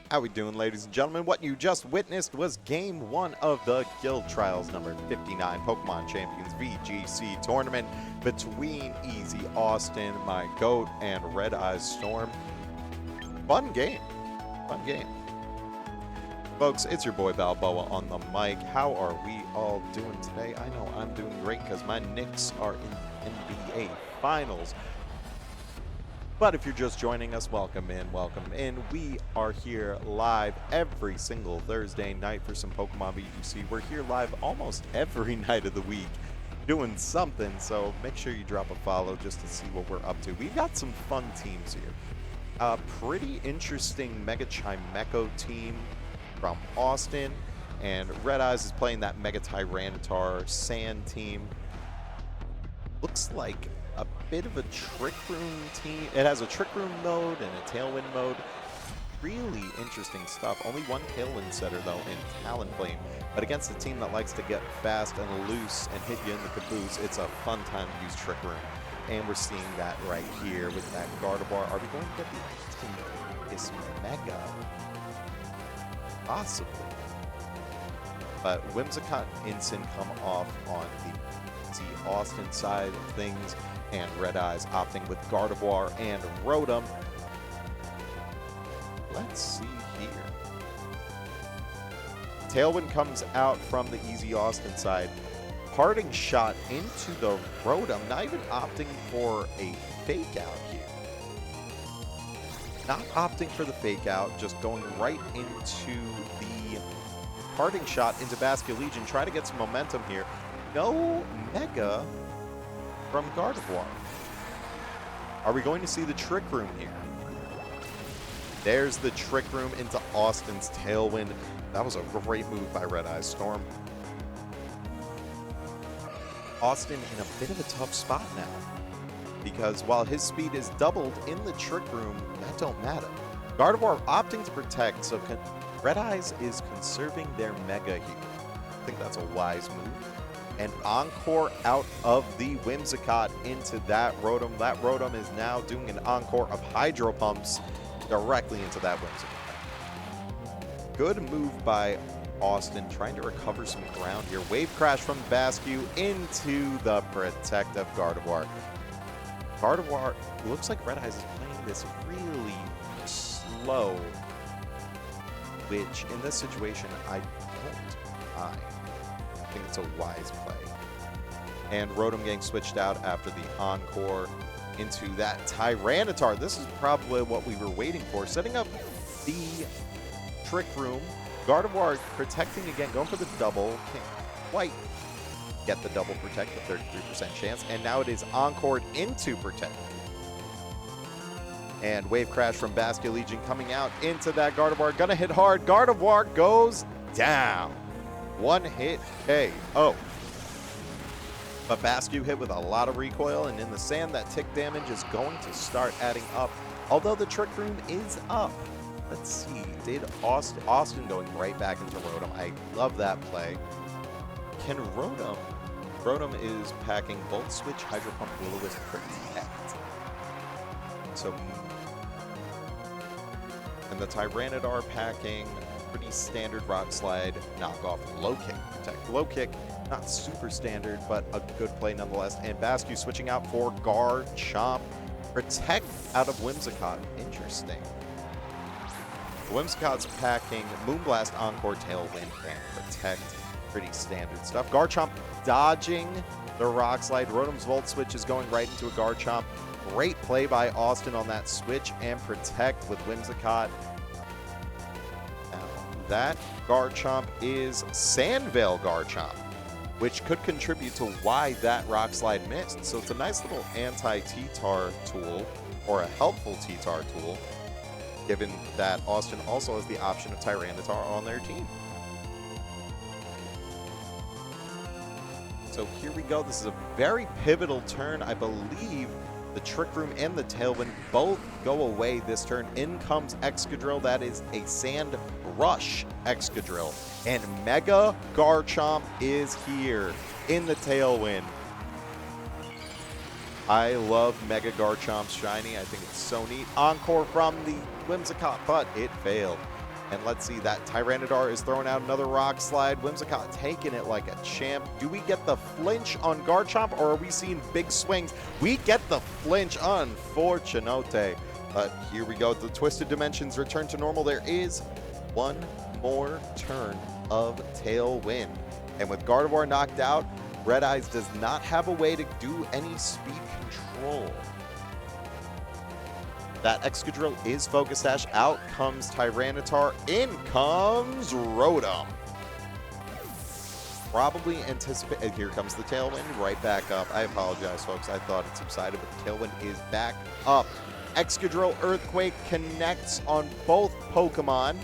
How we doing, ladies and gentlemen? What you just witnessed was Game 1 of the Guild Trials number 59 Pokemon Champions VGC tournament between Easyaustin, my GOAT, and RedeyesStorm. Fun game. Fun game. Folks, it's your boy Balboa on the mic. How are we all doing today? I know I'm doing great because my Knicks are in NBA Finals. But if you're just joining us, welcome in, welcome in. We are here live every single Thursday night for some Pokemon VGC. We're here live almost every night of the week doing something, so make sure you drop a follow just to see what we're up to. We've got some fun teams here. A pretty interesting Mega Chimecho team from Austin, and Redeyes is playing that Mega Tyranitar Sand team. Looks like a bit of a Trick Room team. It has a Trick Room mode and a Tailwind mode. Really interesting stuff. Only one Tailwind setter, though, in Talonflame. But against a team that likes to get fast and loose and hit you in the caboose, it's a fun time to use Trick Room. And we're seeing that right here with that Gardevoir. Are we going to get this Mega? Possibly. But Whimsicott and Ensign come off on the Austin side of things, and Redeyes opting with Gardevoir and Rotom. Let's see here. Tailwind comes out from the Easyaustin side. Parting shot into the Rotom, not even opting for a fake out here. Not opting for the fake out, just going right into the parting shot into Basculegion. Try to get some momentum here. No Mega from Gardevoir. Are we going to see the Trick Room here? There's the Trick Room into Austin's Tailwind. That was a great move by RedeyesStorm. Austin in a bit of a tough spot now, because while his speed is doubled in the Trick Room, that don't matter. Gardevoir opting to protect, so Redeyes is conserving their Mega here. I think that's a wise move. And Encore out of the Whimsicott into that Rotom. That Rotom is now doing an encore of Hydro Pumps directly into that Whimsicott. Good move by Austin, trying to recover some ground here. Wave Crash from Bascu into the Protective Gardevoir. Gardevoir, looks like Redeyes is playing this really slow, which in this situation I don't mind. I think it's a wise play. And Rotom getting switched out after the Encore into that Tyranitar. This is probably what we were waiting for. Setting up the Trick Room. Gardevoir protecting again, going for the double. Can't quite get the double protect, the 33% chance. And now it is Encored into Protect. And Wave Crash from Basculegion coming out into that Gardevoir. Gonna hit hard. Gardevoir goes down. One hit KO. But Bascu hit with a lot of recoil, and in the sand, that tick damage is going to start adding up. Although the Trick Room is up. Let's see. Did Austin going right back into Rotom. I love that play. Can Rotom? Rotom is packing Volt Switch, Hydro Pump, Will-O-Wisp, Protect. So, and the Tyranitar packing pretty standard Rock Slide, knockoff, Low Kick, Protect. Low Kick, not super standard, but a good play nonetheless. And Bascu switching out for Garchomp. Protect out of Whimsicott. Interesting. Whimsicott's packing Moonblast, Encore, Tailwind, and Protect. Pretty standard stuff. Garchomp dodging the Rock Slide. Rotom's Volt Switch is going right into a Garchomp. Great play by Austin on that switch and Protect with Whimsicott. That Garchomp is Sandvale Garchomp, which could contribute to why that Rock Slide missed. So it's a nice little anti-T-Tar tool, or a helpful T-Tar tool, given that Austin also has the option of Tyranitar on their team. So here we go. This is a very pivotal turn. I believe the Trick Room and the Tailwind both go away this turn. In comes Excadrill. That is a Sand Rush Excadrill. And Mega Garchomp is here in the Tailwind. I love Mega Garchomp's shiny. I think it's so neat. Encore from the Whimsicott, but it failed. And let's see, that Tyranitar is throwing out another Rock Slide. Whimsicott taking it like a champ. Do we get the flinch on Garchomp, or are we seeing big swings? We get the flinch, unfortunate. But here we go. The Twisted Dimensions return to normal. There is one more turn of Tailwind. And with Gardevoir knocked out, Red Eyes does not have a way to do any speed control. That Excadrill is Focus Sash. Out comes Tyranitar. In comes Rotom. Probably anticipate. Here comes the Tailwind right back up. I apologize, folks. I thought it subsided, but the Tailwind is back up. Excadrill Earthquake connects on both Pokemon.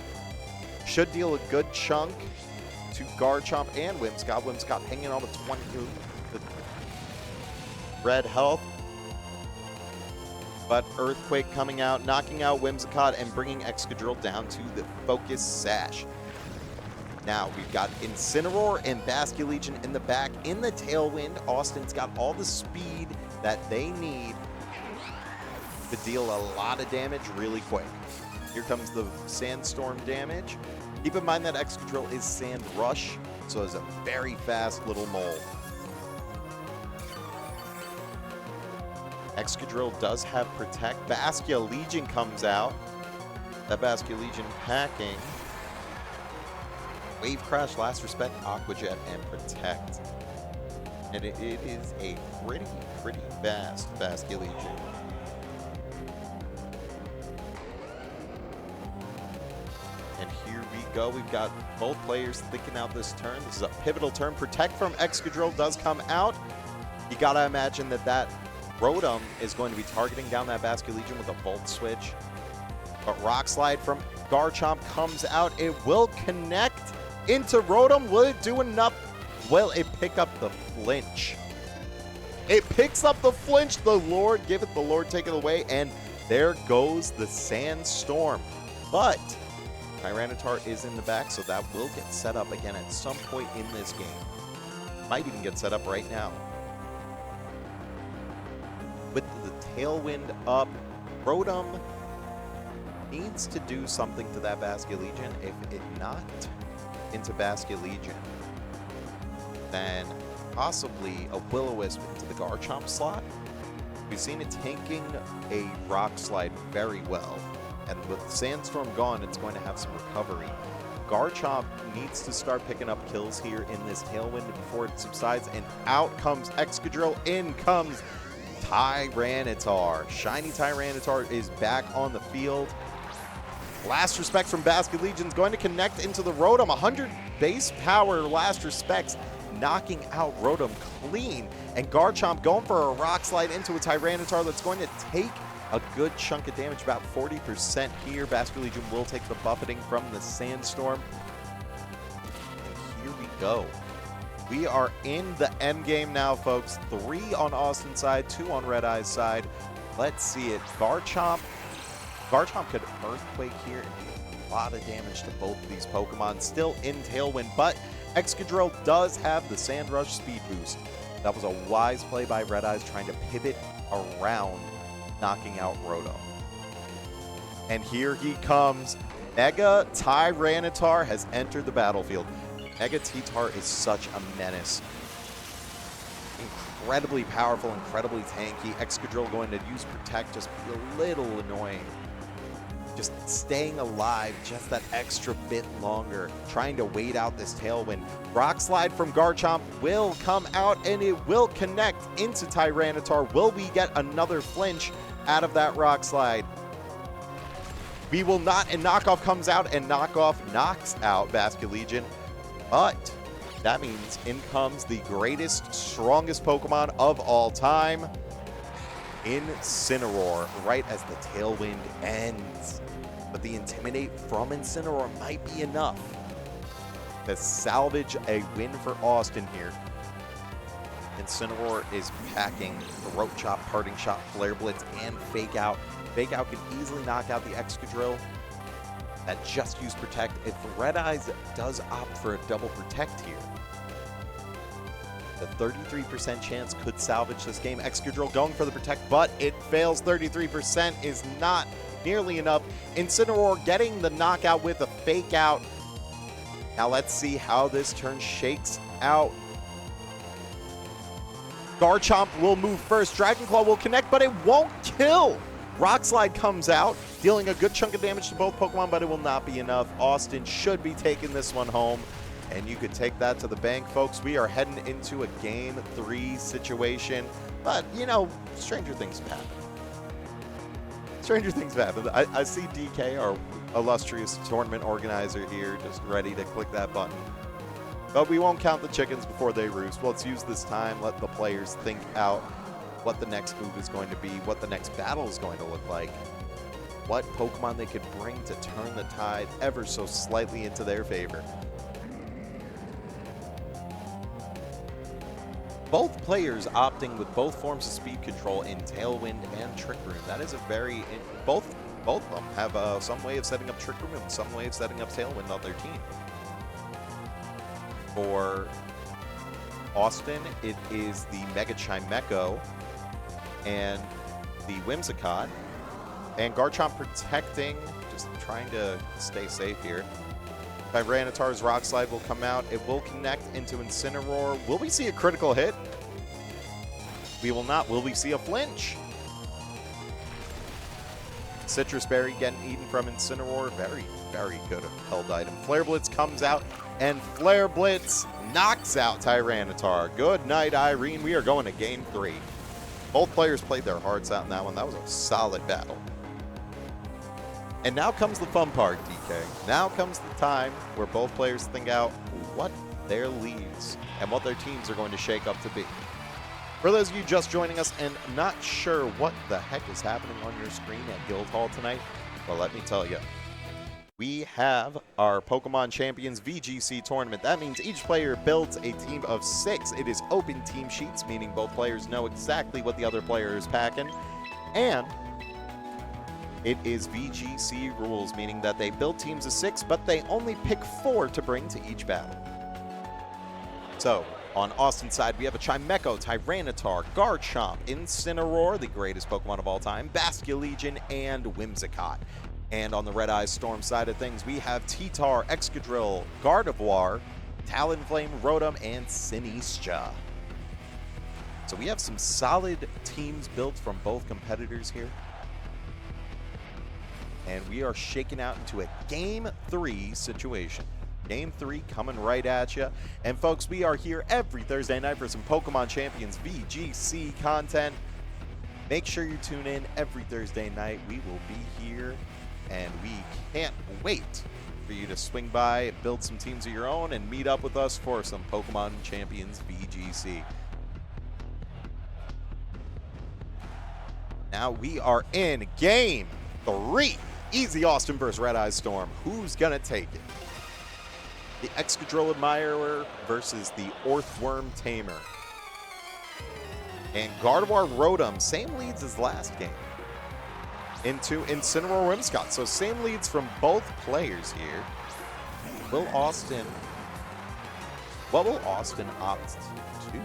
Should deal a good chunk to Garchomp and Whimsicott. Whimsicott hanging on with 20 red health. But Earthquake coming out, knocking out Whimsicott and bringing Excadrill down to the Focus Sash. Now we've got Incineroar and Basculegion in the back. In the Tailwind, Austin's got all the speed that they need to deal a lot of damage really quick. Here comes the Sandstorm damage. Keep in mind that Excadrill is Sand Rush, so it's a very fast little mole. Excadrill does have Protect. Basculegion comes out. That Basculegion packing. Wave Crash, Last Respect, Aqua Jet, and Protect. And it is a pretty fast Basculegion. And here we go. We've got both players thinking out this turn. This is a pivotal turn. Protect from Excadrill does come out. You gotta imagine that Rotom is going to be targeting down that Basculegion with a Volt Switch. But Rock Slide from Garchomp comes out. It will connect into Rotom. Will it do enough? Will it pick up the flinch? It picks up the flinch. The Lord giveth, the Lord taketh away. And there goes the Sandstorm. But Tyranitar is in the back, so that will get set up again at some point in this game. Might even get set up right now. With the Tailwind up, Rotom needs to do something to that Basculegion. If it not into Basculegion, then possibly a Will-O-Wisp into the Garchomp slot. We've seen it tanking a Rock Slide very well, and with Sandstorm gone, it's going to have some recovery. Garchomp needs to start picking up kills here in this Tailwind before it subsides, and out comes Excadrill, in comes Tyranitar. Shiny Tyranitar is back on the field. Last Respect from Basculegion is going to connect into the Rotom. 100 base power Last Respects, knocking out Rotom clean. And Garchomp going for a Rock Slide into a Tyranitar that's going to take a good chunk of damage, about 40% here. Basculegion will take the buffeting from the Sandstorm. And here we go. We are in the end game now, folks. 3 on Austin's side, 2 on Red Eye's side. Let's see it. Garchomp could Earthquake here and do a lot of damage to both of these Pokemon. Still in Tailwind, but Excadrill does have the Sand Rush speed boost. That was a wise play by Red Eyes, trying to pivot around knocking out Rotom. And here he comes. Mega Tyranitar has entered the battlefield. Mega T-Tar is such a menace. Incredibly powerful, incredibly tanky. Excadrill going to use Protect, just be a little annoying. Just staying alive just that extra bit longer. Trying to wait out this Tailwind. Rock Slide from Garchomp will come out and it will connect into Tyranitar. Will we get another flinch out of that Rock Slide? We will not, and Knockoff comes out and Knockoff knocks out Basculegion. But that means in comes the greatest, strongest Pokemon of all time, Incineroar, right as the Tailwind ends. But the Intimidate from Incineroar might be enough to salvage a win for Austin here. Incineroar is packing Throat Chop, Parting Shot, Flare Blitz, and Fake Out. Fake Out can easily knock out the Excadrill that just used Protect. If Red Eyes does opt for a double Protect here, the 33% chance could salvage this game. Excadrill going for the Protect, but it fails. 33% is not nearly enough. Incineroar getting the knockout with a fake out. Now let's see how this turn shakes out. Garchomp will move first. Dragon Claw will connect, but it won't kill. Rock Slide comes out, dealing a good chunk of damage to both Pokemon, but it will not be enough. Austin should be taking this one home, and you could take that to the bank, folks. We are heading into a Game 3 situation, but, you know, stranger things have happened. Stranger things have happened. I see DK, our illustrious tournament organizer here, just ready to click that button. But we won't count the chickens before they roost. Let's use this time, let the players think out what the next move is going to be, what the next battle is going to look like, what Pokemon they could bring to turn the tide ever so slightly into their favor. Both players opting with both forms of speed control in Tailwind and Trick Room. That is a very... Both of them have some way of setting up Trick Room and some way of setting up Tailwind on their team. For Austin, it is the Mega Chimecho and the Whimsicott. And Garchomp protecting, just trying to stay safe here. Tyranitar's Rock Slide will come out. It will connect into Incineroar. Will we see a critical hit? We will not. Will we see a flinch? Citrus Berry getting eaten from Incineroar. Very, very good held item. Flare Blitz comes out, and Flare Blitz knocks out Tyranitar. Good night, Irene. We are going to Game 3. Both players played their hearts out in that one. That was a solid battle. And now comes the fun part, DK. Now comes the time where both players think out what their leads and what their teams are going to shake up to be. For those of you just joining us and not sure what the heck is happening on your screen at Guildhall tonight, well, let me tell you. We have our Pokemon Champions VGC tournament. That means each player builds a team of 6. It is open team sheets, meaning both players know exactly what the other player is packing. And it is VGC rules, meaning that they build teams of 6, but they only pick 4 to bring to each battle. So, on Austin's side, we have a Chimecho, Tyranitar, Garchomp, Incineroar, the greatest Pokemon of all time, Basculegion, and Whimsicott. And on the RedeyesStorm side of things, we have T-Tar, Excadrill, Gardevoir, Talonflame, Rotom, and Sinistcha. So we have some solid teams built from both competitors here. And we are shaking out into a Game 3 situation. Game 3 coming right at you. And folks, we are here every Thursday night for some Pokemon Champions VGC content. Make sure you tune in every Thursday night. We will be here, and we can't wait for you to swing by, build some teams of your own, and meet up with us for some Pokemon Champions VGC. Now we are in Game 3. Easyaustin versus RedeyesStorm. Who's gonna take it? The Excadrill Admirer versus the Orthworm Tamer. And Gardevoir Rotom, same leads as last game. Into Incineroar Whimsicott. So same leads from both players here. What will Austin opt to do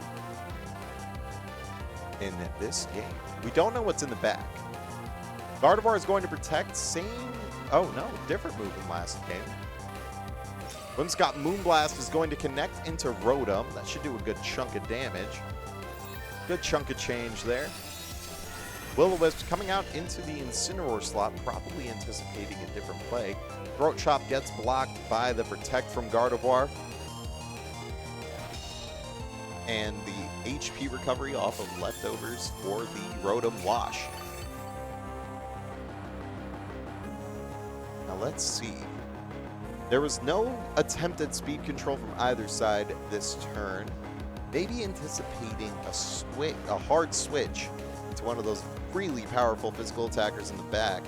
in this game? We don't know what's in the back. Gardevoir is going to protect, different move than last game. Whimsicott Moonblast is going to connect into Rotom. That should do a good chunk of damage. Good chunk of change there. Will-O-Wisp coming out into the Incineroar slot, probably anticipating a different play. Throat Chop gets blocked by the Protect from Gardevoir. And the HP recovery off of leftovers for the Rotom Wash. Now let's see. There was no attempt at speed control from either side this turn. Maybe anticipating a hard switch into one of those really powerful physical attackers in the back.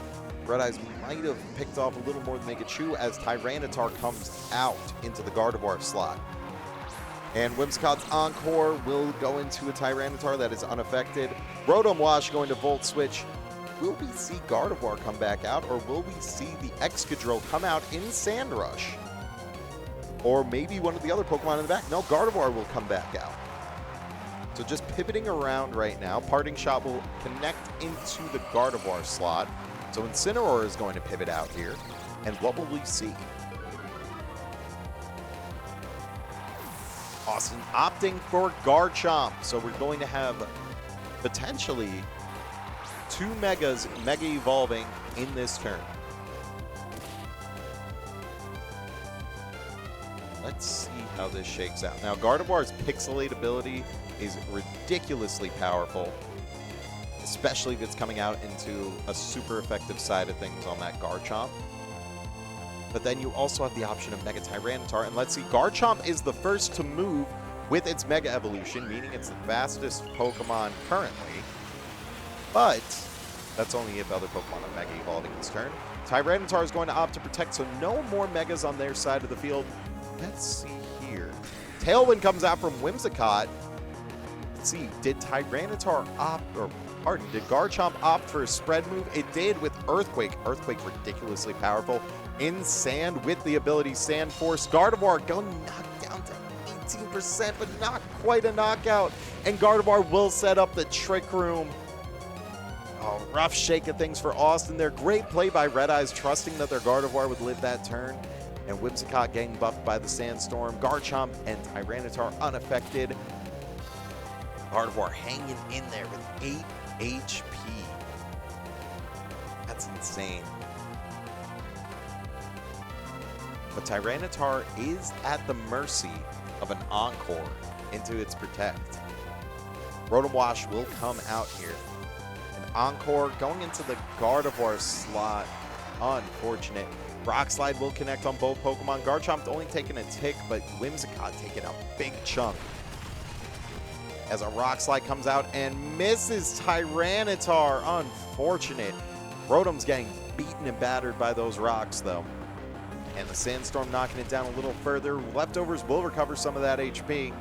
Redeyes might have picked off a little more than they could chew as Tyranitar comes out into the Gardevoir slot. And Whimsicott's Encore will go into a Tyranitar that is unaffected. Rotom Wash going to Volt Switch. Will we see Gardevoir come back out, or will we see the Excadrill come out in Sandrush? Or maybe one of the other Pokemon in the back. No, Gardevoir will come back out. So just pivoting around right now. Parting Shot will connect into the Gardevoir slot. So Incineroar is going to pivot out here. And what will we see? Austin opting for Garchomp. So we're going to have potentially 2 Megas Mega Evolving in this turn. Let's see how this shakes out. Now, Gardevoir's Pixelate ability is ridiculously powerful, especially if it's coming out into a super effective side of things on that Garchomp. But then you also have the option of Mega Tyranitar, and let's see, Garchomp is the first to move with its Mega Evolution, meaning it's the fastest Pokemon currently. But that's only if other Pokemon are Mega Evolving this turn. Tyranitar is going to opt to protect, so no more Megas on their side of the field. Let's see here. Tailwind comes out from Whimsicott. Let's see, did Tyranitar opt, or pardon, did Garchomp opt for a spread move? It did with Earthquake. Earthquake ridiculously powerful. In Sand with the ability Sand Force. Gardevoir going to knock down to 18%, but not quite a knockout. And Gardevoir will set up the Trick Room. Oh, rough shake of things for Austin there. Great play by Redeyes, trusting that their Gardevoir would live that turn. And Whimsicott getting buffed by the Sandstorm. Garchomp and Tyranitar unaffected. Gardevoir hanging in there with 8 HP. That's insane. But Tyranitar is at the mercy of an Encore into its Protect. Rotom Wash will come out here. An Encore going into the Gardevoir slot. Unfortunate. Rock Slide will connect on both Pokemon. Garchomp only taking a tick, but Whimsicott taking a big chunk. As a Rock Slide comes out and misses Tyranitar. Unfortunate. Rotom's getting beaten and battered by those rocks, though. And the Sandstorm knocking it down a little further. Leftovers will recover some of that HP.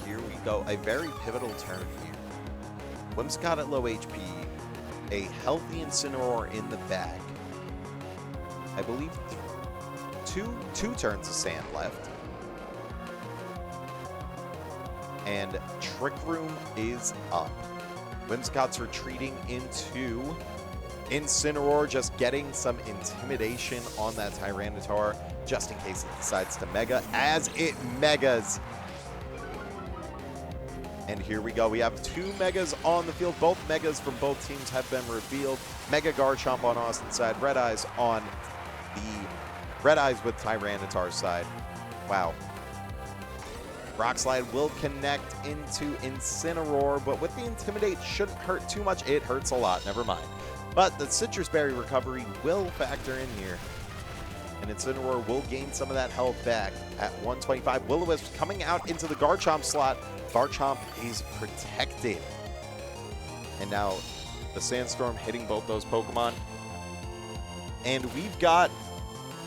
Here we go. A very pivotal turn here. Whimsicott at low HP. A healthy Incineroar in the bag. I believe two turns of Sand left. And Trick Room is up. Whimsicott's retreating into Incineroar, just getting some intimidation on that Tyranitar, just in case it decides to Mega, as it Megas. And here we go. We have 2 Megas on the field. Both Megas from both teams have been revealed. Mega Garchomp on Austin's side. Redeyes on the Redeyes with Tyranitar's side. Wow. Rock Slide will connect into Incineroar, but with the Intimidate shouldn't hurt too much. It hurts a lot, never mind. But the Citrus Berry recovery will factor in here. And Incineroar will gain some of that health back at 125. Will-O-Wisp coming out into the Garchomp slot. Garchomp is protected. And now the Sandstorm hitting both those Pokemon. And we've got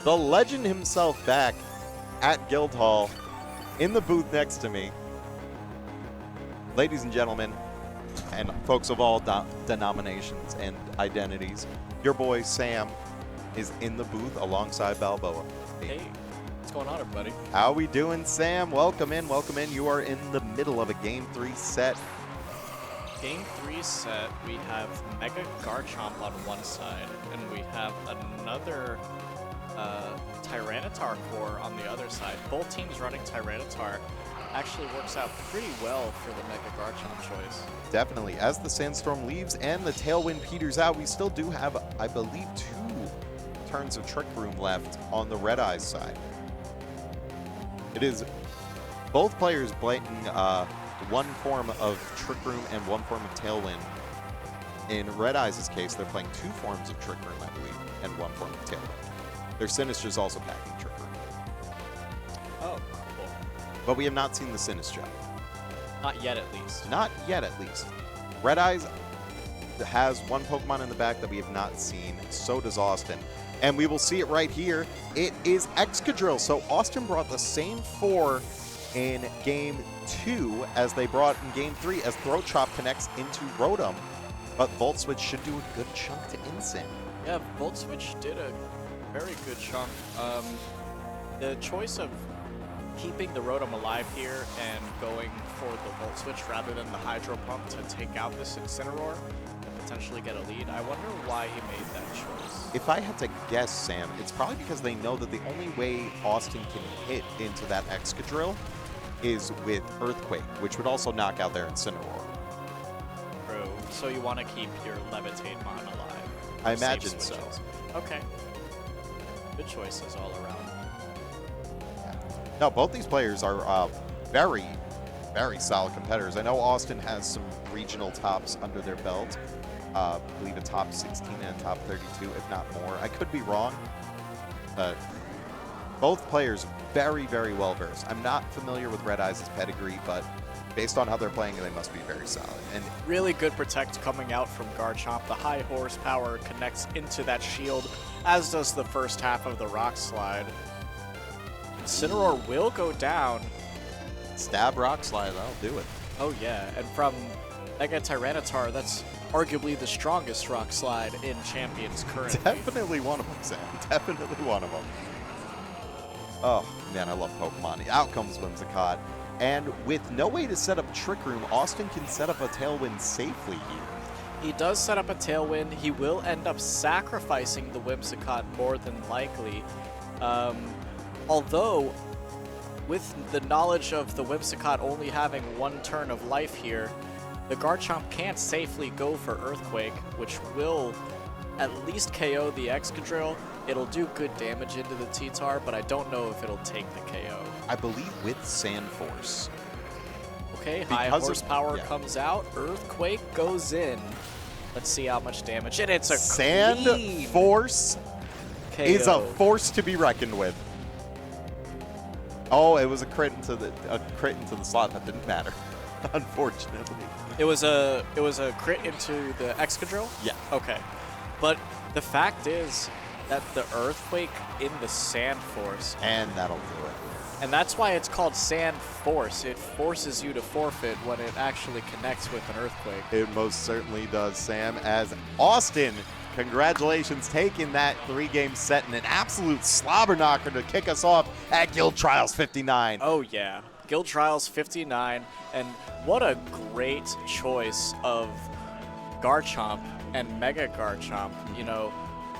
the legend himself back at Guildhall in the booth next to me. Ladies and gentlemen, and folks of all denominations and identities, your boy Sam is in the booth alongside Balboa. Hey, what's going on, everybody? How we doing, Sam? Welcome in, welcome in. You are in the middle of a Game 3 set. Game 3 set, we have Mega Garchomp on one side, and we have another Tyranitar core on the other side. Both teams running Tyranitar actually works out pretty well for the Mega Garchomp choice. Definitely. As the Sandstorm leaves and the Tailwind peters out, we still do have, I believe, 2 turns of Trick Room left on the Redeyes side. It is both players playing one form of Trick Room and one form of Tailwind. In Redeyes' case, they're playing 2 forms of Trick Room, I believe, and 1 form of Tailwind. Their Sinistra's also packing Trick Room. Oh, cool. But we have not seen the Sinistra. Not yet, at least. Not yet, at least. Redeyes has 1 Pokemon in the back that we have not seen. So does Austin. And we will see it right here. It is Excadrill. So Austin brought the same 4 in Game 2 as they brought in Game 3 as Throat Chop connects into Rotom. But Volt Switch should do a good chunk to Insane. Yeah, Volt Switch did a very good chunk. The choice of keeping the Rotom alive here and going for the Volt Switch rather than the Hydro Pump to take out this Incineroar and potentially get a lead. I wonder why he made that choice. If I had to guess, Sam, it's probably because they know that the only way Austin can hit into that Excadrill is with Earthquake, which would also knock out their Incineroar. True. So you want to keep your Levitate Mon alive. I Safe imagine so. switches. Okay. Good choices all around. No, both these players are very, very solid competitors. I know Austin has some regional tops under their belt. I believe a top 16 and a top 32, if not more. I could be wrong, but both players very, very well versed. I'm not familiar with RedeyesStorm's pedigree, but based on how they're playing, they must be very solid. And really good protect coming out from Garchomp. The high horsepower connects into that shield, as does the first half of the Rock Slide. Incineroar will go down. stab Rock Slide, that'll do it. Oh yeah, and from Mega Tyranitar, that's arguably the strongest Rock Slide in Champions currently. Definitely one of them, Sam. Definitely one of them. Oh, man, I love Pokemon. Out comes Whimsicott. And with no way to set up Trick Room, Austin can set up a Tailwind safely here. He does set up a Tailwind. He will end up sacrificing the Whimsicott more than likely. Although, with the knowledge of the Whimsicott only having one turn of life here, the Garchomp can't safely go for Earthquake, which will at least KO the Excadrill. It'll do good damage into the T-Tar, but I don't know if it'll take the KO. I believe with Sand Force. Okay, high horsepower comes out. Earthquake goes in. Let's see how much damage. And it's a Sand clean Force KO. is a force to be reckoned with. Oh, it was a crit into the slot. That didn't matter, unfortunately. It was a crit into the Excadrill? Yeah. Okay. But the fact is that the Earthquake in the Sand Force. And that'll do it. And that's why it's called Sand Force. It forces you to forfeit when it actually connects with an Earthquake. It most certainly does, Sam. As Austin, congratulations, taking that 3-game set in an absolute slobber knocker to kick us off at Guild Trials 59. Oh yeah, Guild Trials 59, and what a great choice of Garchomp and Mega Garchomp. You know,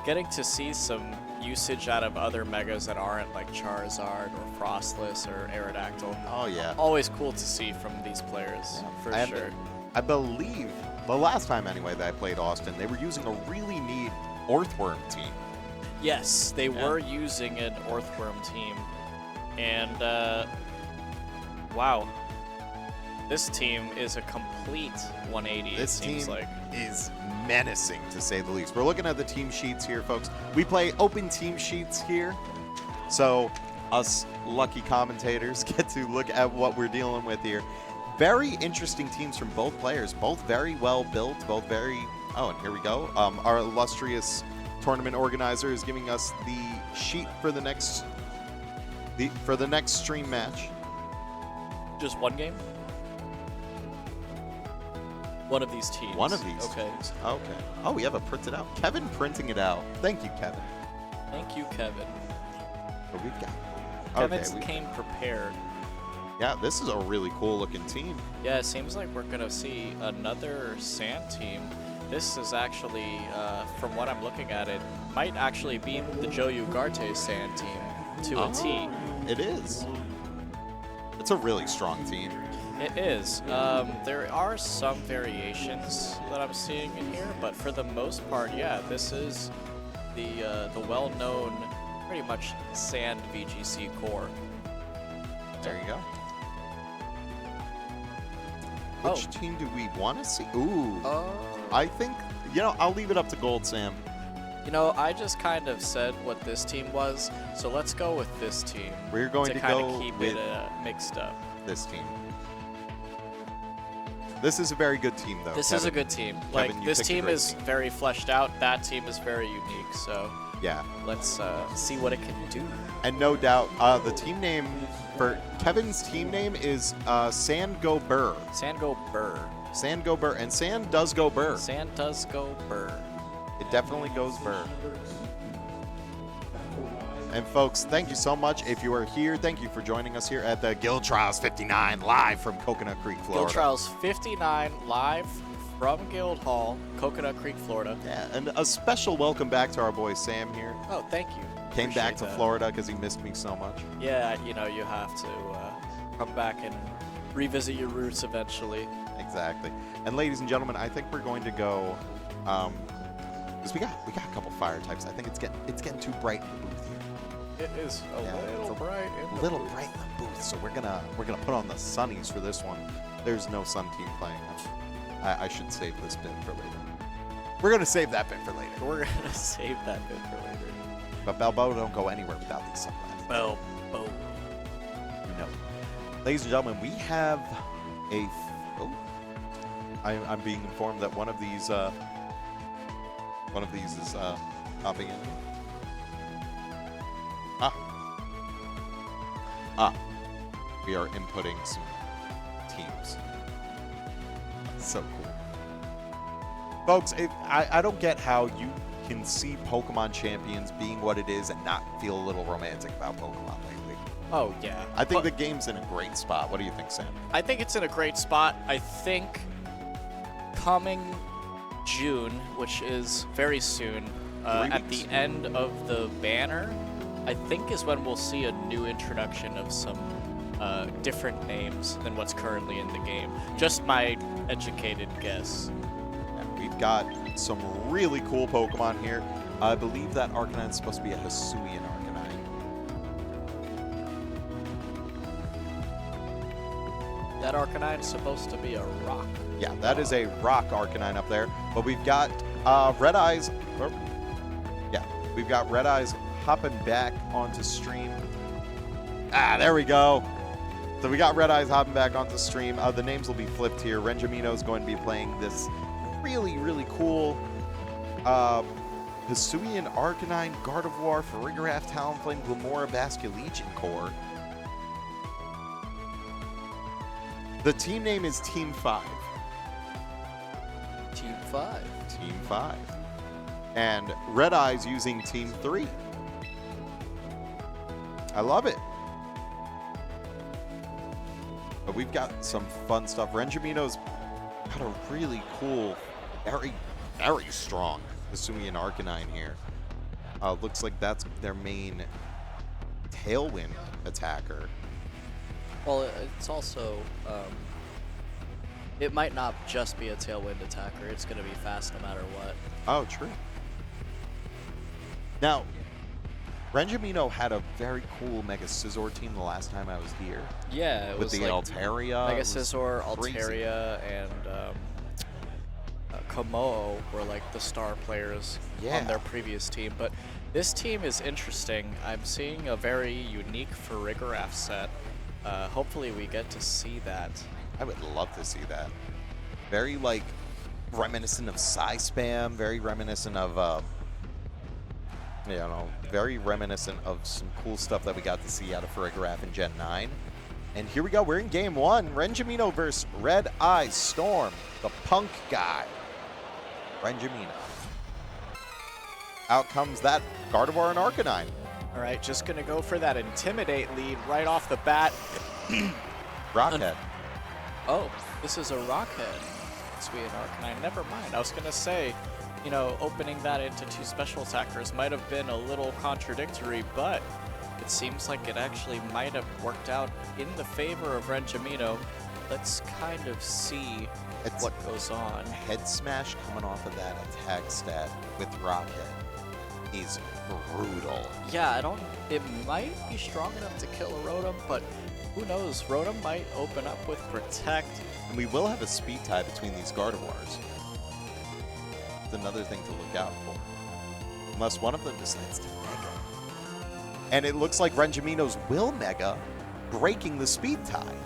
getting to see some usage out of other Megas that aren't like Charizard or Frostless or Aerodactyl. Oh yeah. Always cool to see from these players, for sure. I believe, the last time anyway that I played Austin, they were using a really neat Earthworm team. Yes, they were using an Earthworm team. And, wow. This team is a complete 180, This it seems team like. is menacing, to say the least. We're looking at the team sheets here, folks. We play open team sheets here, so us lucky commentators get to look at what we're dealing with here. Very interesting teams from both players, both very well built, both very... Oh, and here we go. Our illustrious tournament organizer is giving us the sheet for the next stream match. Just one game? One of these teams. One of these. Okay. Teams. Okay. Oh, we have it printed out. Kevin printing it out. Thank you, Kevin. Thank you, Kevin. What we've got. Kevin's came prepared. Yeah, this is a really cool looking team. Yeah, it seems like we're going to see another Sand team. This is actually, from what I'm looking at it, might actually be the Joe Ugarte Sand team to a T. It is. It's a really strong team. It is. There are some variations that I'm seeing in here, but for the most part, yeah, this is the well-known, pretty much Sand VGC core. There you go. Which team do we want to see? Ooh. I think, I'll leave it up to Gold Sam. You know, I just kind of said what this team was, so let's go with this team. We're going to kind go of keep with it mixed up. This team. This is a very good team, though. This is a good team. Kevin, Like, this team is very fleshed out. That team is very unique, so yeah. let's see what it can do. And no doubt, the team name for Kevin's team name is Sand Go Burr. Sand go burr. Sand Go Burr. And Sand does go Burr. Sand does go burr. It definitely goes Burr. And folks, thank you so much. If you are here, thank you for joining us here at the Guild Trials 59 live from Coconut Creek, Florida. Guild Trials 59 live from Guildhall, Coconut Creek, Florida. Yeah, and a special welcome back to our boy Sam here. Oh, thank you. Came back to Florida because he missed me so much. Yeah, you know, you have to come back and revisit your roots eventually. Exactly. And ladies and gentlemen, I think we're going to go, because we got a couple fire types. I think it's getting too bright in the booth here. It is a little bright in the booth. Bright in the booth. So we're gonna put on the sunnies for this one. There's no sun team playing. I should save this bit for later. We're gonna save that bit for later. We're gonna save that bit for later. But Balboa don't go anywhere without these sunglasses. Balboa. No. Ladies and gentlemen, we have a. I'm being informed that one of these is popping in. We are inputting some teams. So cool. Folks, I don't get how you can see Pokemon Champions being what it is and not feel a little romantic about Pokemon lately. Oh, yeah. I think the game's in a great spot. What do you think, Sam? I think it's in a great spot. I think coming June, which is very soon, at the end of the banner, I think is when we'll see a new introduction of some different names than what's currently in the game. Just my educated guess. And we've got some really cool Pokemon here. I believe that Arcanine's supposed to be a Hisuian Arcanine. That Arcanine's supposed to be a rock. Yeah, that is a rock Arcanine up there. But we've got Redeyes. Yeah, we've got Redeyes hopping back onto stream. There we go. So we got Redeyes hopping back onto stream. The names will be flipped here. Renjamino is going to be playing this really, really cool Hisuian Arcanine, Gardevoir, Farigiraf, Talonflame, Glamora, Basculegion core. The team name is Team 5. Team 5. Team 5. And Redeyes using Team 3. I love it. But we've got some fun stuff. Renjamino's got a really cool, very, very strong Hisuian Arcanine here. Looks like that's their main Tailwind attacker. Well, it's also, it might not just be a Tailwind attacker. It's going to be fast no matter what. Oh, true. Now, Renjamino had a very cool Mega Scizor team the last time I was here. Yeah, it with was the like Altaria. Mega Scizor, Altaria, and Komodo were like the star players on their previous team. But this team is interesting. I'm seeing a very unique Farigiraf set. Hopefully we get to see that. I would love to see that. Very, like, reminiscent of Psy-Spam, very reminiscent of, you know, very reminiscent of some cool stuff that we got to see out of Farigiraf in Gen 9. And here we go, we're in Game 1. Renjamino versus RedeyesStorm, the punk guy. Renjamino. Out comes that Gardevoir and Arcanine. All right, just going to go for that Intimidate lead right off the bat. Rockhead. Oh, this is a Rockhead. Sweet Arcanine. Never mind. I was going to say, you know, opening that into two special attackers might have been a little contradictory, but it seems like it actually might have worked out in the favor of Renjamino. Let's kind of see what goes on. Head Smash coming off of that attack stat with Rockhead is brutal. Yeah, it might be strong enough to kill a Rotom, but who knows? Rotom might open up with Protect. And we will have a speed tie between these Gardevoirs. It's another thing to look out for. Unless one of them decides to Mega. And it looks like Renjamino's will Mega, breaking the speed tie.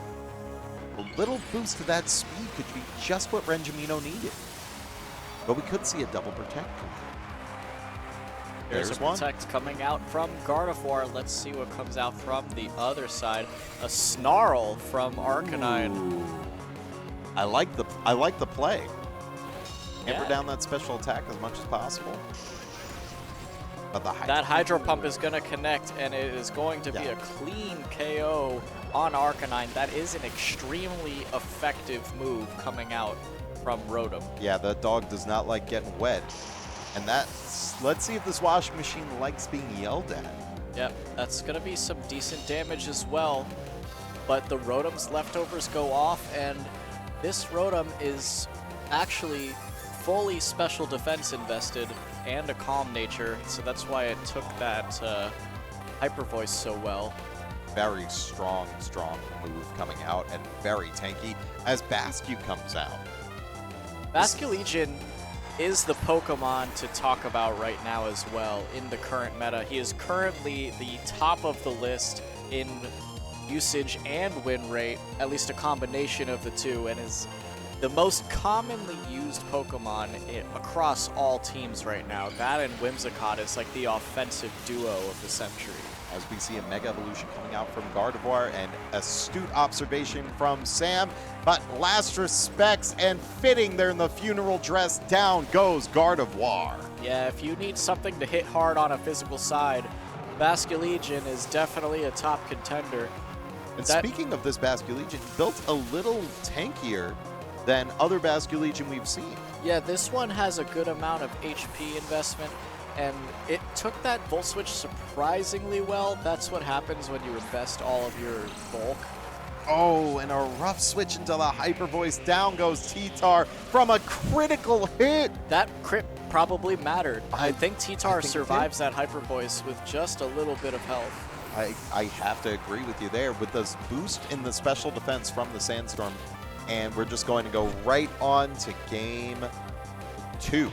A little boost to that speed could be just what Renjamino needed. But we could see a double Protect come out. There's a Protect coming out from Gardevoir. Let's see what comes out from the other side. A Snarl from Arcanine. Ooh. I like the play. Hamper down that special attack as much as possible. But that Hydro Pump is going to connect, and it is going to be a clean KO on Arcanine. That is an extremely effective move coming out from Rotom. Yeah, the dog does not like getting wet. And let's see if this washing machine likes being yelled at. Yep, that's going to be some decent damage as well. But the Rotom's leftovers go off, and this Rotom is actually fully special defense invested and a calm nature, so that's why it took that Hyper Voice so well. Very strong move coming out, and very tanky as Bascu comes out. Basculegion is the Pokemon to talk about right now as well in the current meta. He is currently the top of the list in usage and win rate, at least a combination of the two, and is the most commonly used Pokemon across all teams right now. That and Whimsicott is like the offensive duo of the century. As we see a Mega Evolution coming out from Gardevoir, and astute observation from Sam, but last respects and fitting there in the funeral dress, down goes Gardevoir. Yeah, if you need something to hit hard on a physical side, Basculegion is definitely a top contender. And speaking of this Basculegion, built a little tankier than other Basculegion we've seen. Yeah, this one has a good amount of HP investment, and it took that Volt Switch surprisingly well. That's what happens when you invest all of your bulk. Oh, and a rough switch into the Hyper Voice. Down goes T-Tar from a critical hit. That crit probably mattered. I think T-Tar survives that Hyper Voice with just a little bit of health. I have to agree with you there with this boost in the special defense from the Sandstorm. And we're just going to go right on to game 2.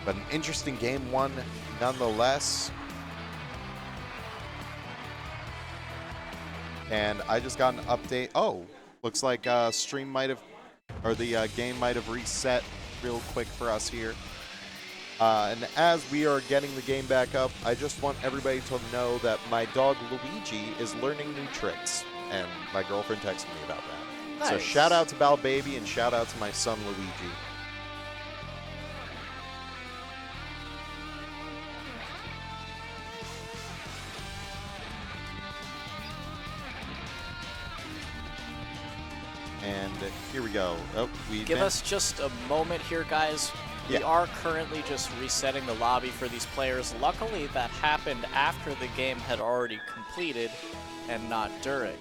But an interesting game 1 nonetheless. And I just got an update. Oh, looks like stream might have, or the game might have reset real quick for us here. And as we are getting the game back up, I just want everybody to know that my dog Luigi is learning new tricks. And my girlfriend texted me about that. Nice. So shout out to Bal Baby and shout out to my son Luigi. And here we go. Oh, Give us just a moment here, guys. We are currently just resetting the lobby for these players. Luckily, that happened after the game had already completed and not during.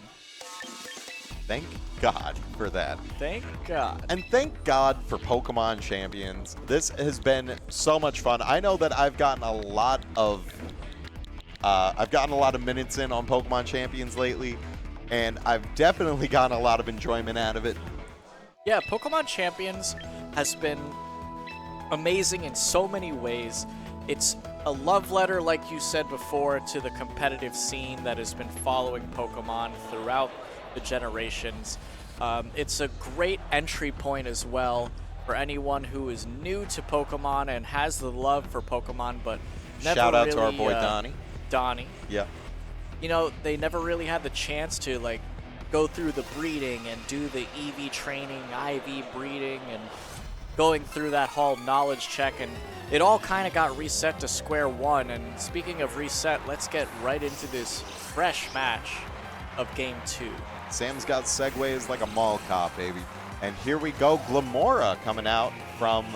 Thank God for that. Thank God. And thank God for Pokemon Champions. This has been so much fun. I know that I've gotten a lot of minutes in on Pokemon Champions lately, and I've definitely gotten a lot of enjoyment out of it. Yeah, Pokemon Champions has been amazing in so many ways. It's a love letter, like you said before, to the competitive scene that has been following Pokemon throughout the generations. It's a great entry point as well for anyone who is new to Pokemon and has the love for Pokemon, but never Shout out really, to our boy Donnie. Yeah. You know, they never really had the chance to like go through the breeding and do the EV training, IV breeding, and going through that whole knowledge check, and it all kind of got reset to square one. And speaking of reset, let's get right into this fresh match of Game 2. Sam's got segues like a mall cop, baby. And here we go, Glamora coming out from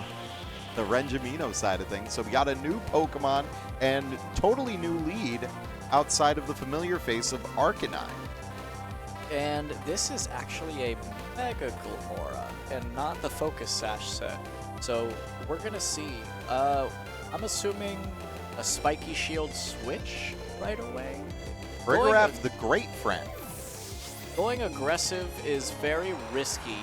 the Renjamino side of things. So we got a new Pokemon and totally new lead outside of the familiar face of Arcanine. And this is actually a Mega Glamora and not the Focus Sash set. So we're going to see, I'm assuming a Spiky Shield switch right away. Frigoraph, the great friend. Going aggressive is very risky,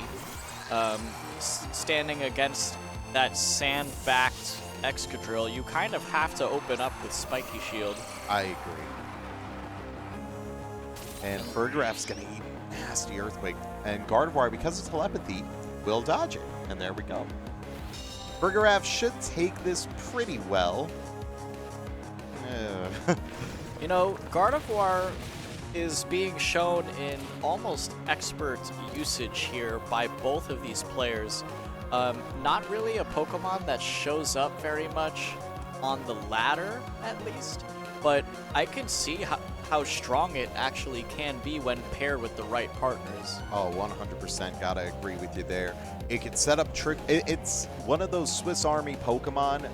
standing against that sand-backed Excadrill. You kind of have to open up with Spiky Shield. I agree. And Frigorap's going to eat nasty Earthquake. And Gardevoir, because of telepathy, will dodge it. And there we go. Frigoraph should take this pretty well. You know, Gardevoir is being shown in almost expert usage here by both of these players. Not really a Pokemon that shows up very much on the ladder, at least, but I can see how strong it actually can be when paired with the right partners. Oh, 100% gotta agree with you there. It can set up trick. It's one of those Swiss Army Pokemon.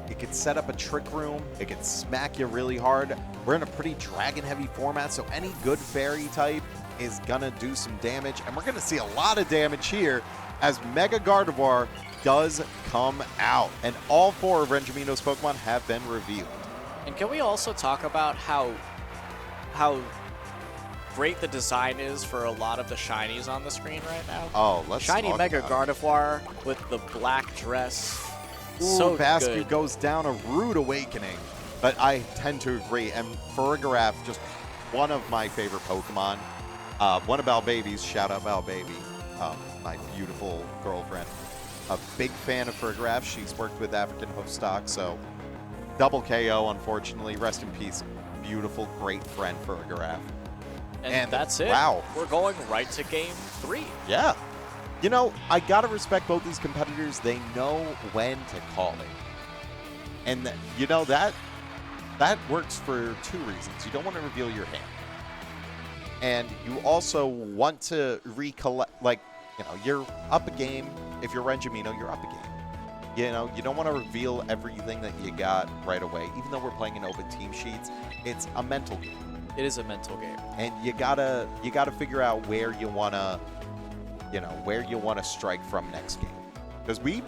It can set up a trick room. It can smack you really hard. We're in a pretty dragon-heavy format, so any good fairy type is gonna do some damage, and we're gonna see a lot of damage here as Mega Gardevoir does come out, and all 4 of Renjamino's Pokemon have been revealed. And can we also talk about how great the design is for a lot of the shinies on the screen right now? Oh, let's Shiny talk Mega about it. Gardevoir with the black dress. Ooh, So Vascu good. goes down a rude awakening, but I tend to agree. And Farigiraf, just one of my favorite Pokemon. One of Balbaby's, shout out Balbaby, my beautiful girlfriend. A big fan of Farigiraf. She's worked with African Hoofstock, so double KO, unfortunately. Rest in peace. Beautiful, great friend Farigiraf. And that's it. Wow. We're going right to game 3. Yeah. You know, I gotta respect both these competitors. They know when to call it. And, you know, that works for 2 reasons. You don't want to reveal your hand. And you also want to recollect, like, you know, you're up a game. If you're Renjamino, you're up a game. You know, you don't want to reveal everything that you got right away. Even though we're playing in open team sheets, it's a mental game. It is a mental game. And you gotta figure out where you wanna, you know, where you wanna strike from next game. Because we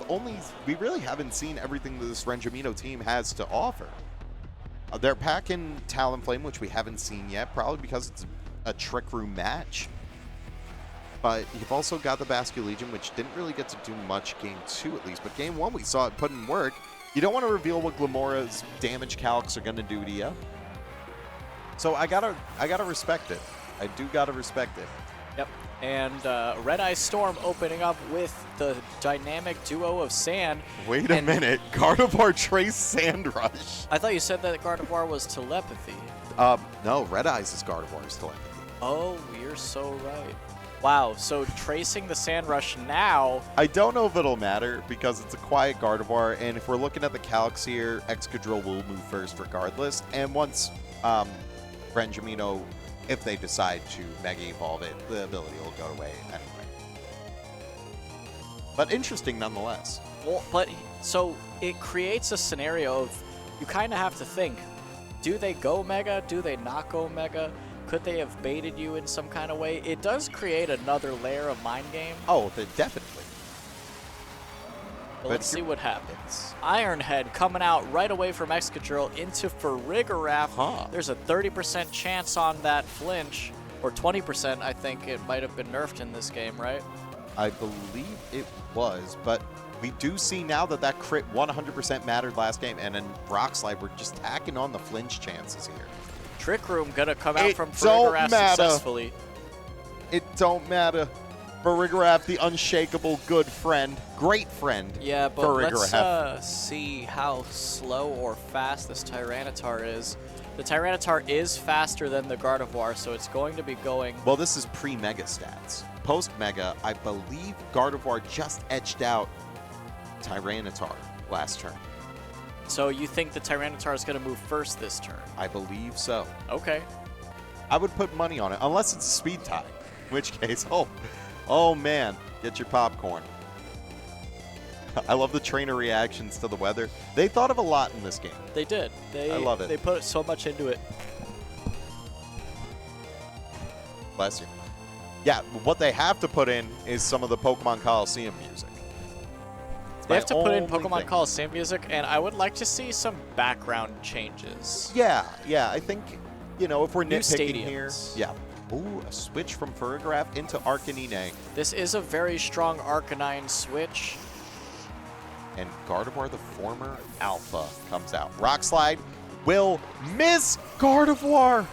really haven't seen everything that this Renjamino team has to offer. They're packing Talonflame, which we haven't seen yet, probably because it's a Trick Room match. But you've also got the Basculegion, which didn't really get to do much game 2 at least. But game 1, we saw it put in work. You don't want to reveal what Glamora's damage calcs are going to do to you. So I gotta respect it. I do gotta respect it. Yep. And RedeyesStorm opening up with the dynamic duo of Sand. Wait a minute. Gardevoir Trace Sand Rush. I thought you said that Gardevoir was telepathy. No, Red Eyes is Gardevoir's telepathy. Oh, you're so right. Wow, so tracing the Sand Rush now. I don't know if it'll matter because it's a quiet Gardevoir, and if we're looking at the calcs here, Excadrill will move first regardless. And once Renjamino, if they decide to Mega Evolve it, the ability will go away anyway. But interesting nonetheless. Well, but so it creates a scenario of you kind of have to think, do they go Mega? Do they not go Mega? Could they have baited you in some kind of way? It does create another layer of mind game. Oh, definitely. Well, let's see what happens. Ironhead coming out right away from Excadrill into Farigiraf. Huh. There's a 30% chance on that flinch, or 20%. I think it might have been nerfed in this game, right? I believe it was, but we do see now that that crit 100% mattered last game, and in Rock Slide, we're just tacking on the flinch chances here. Trick Room gonna come out from don't Farigiraf matter. successfully. It don't matter. Farigiraf, the unshakable good friend. Great friend. Yeah, but Farigiraf. let's see how slow or fast this Tyranitar is. The Tyranitar is faster than the Gardevoir, so it's going to be going... Well, this is pre-Mega stats. Post-Mega, I believe Gardevoir just edged out Tyranitar last turn. So you think the Tyranitar is going to move first this turn? I believe so. Okay. I would put money on it, unless it's a speed tie. In which case, oh man, get your popcorn. I love the trainer reactions to the weather. They thought of a lot in this game. They did. I love it. They put so much into it. Bless you. Yeah, what they have to put in is some of the Pokemon Coliseum music. They have to put in only Pokemon thing. Coliseum music, and I would like to see some background changes. Yeah, I think, you know, if we're New nitpicking here. stadiums. Yeah. Ooh, a switch from Farigiraf into Arcanine. This is a very strong Arcanine switch. And Gardevoir, the former Alpha, comes out. Rock Slide will miss Gardevoir,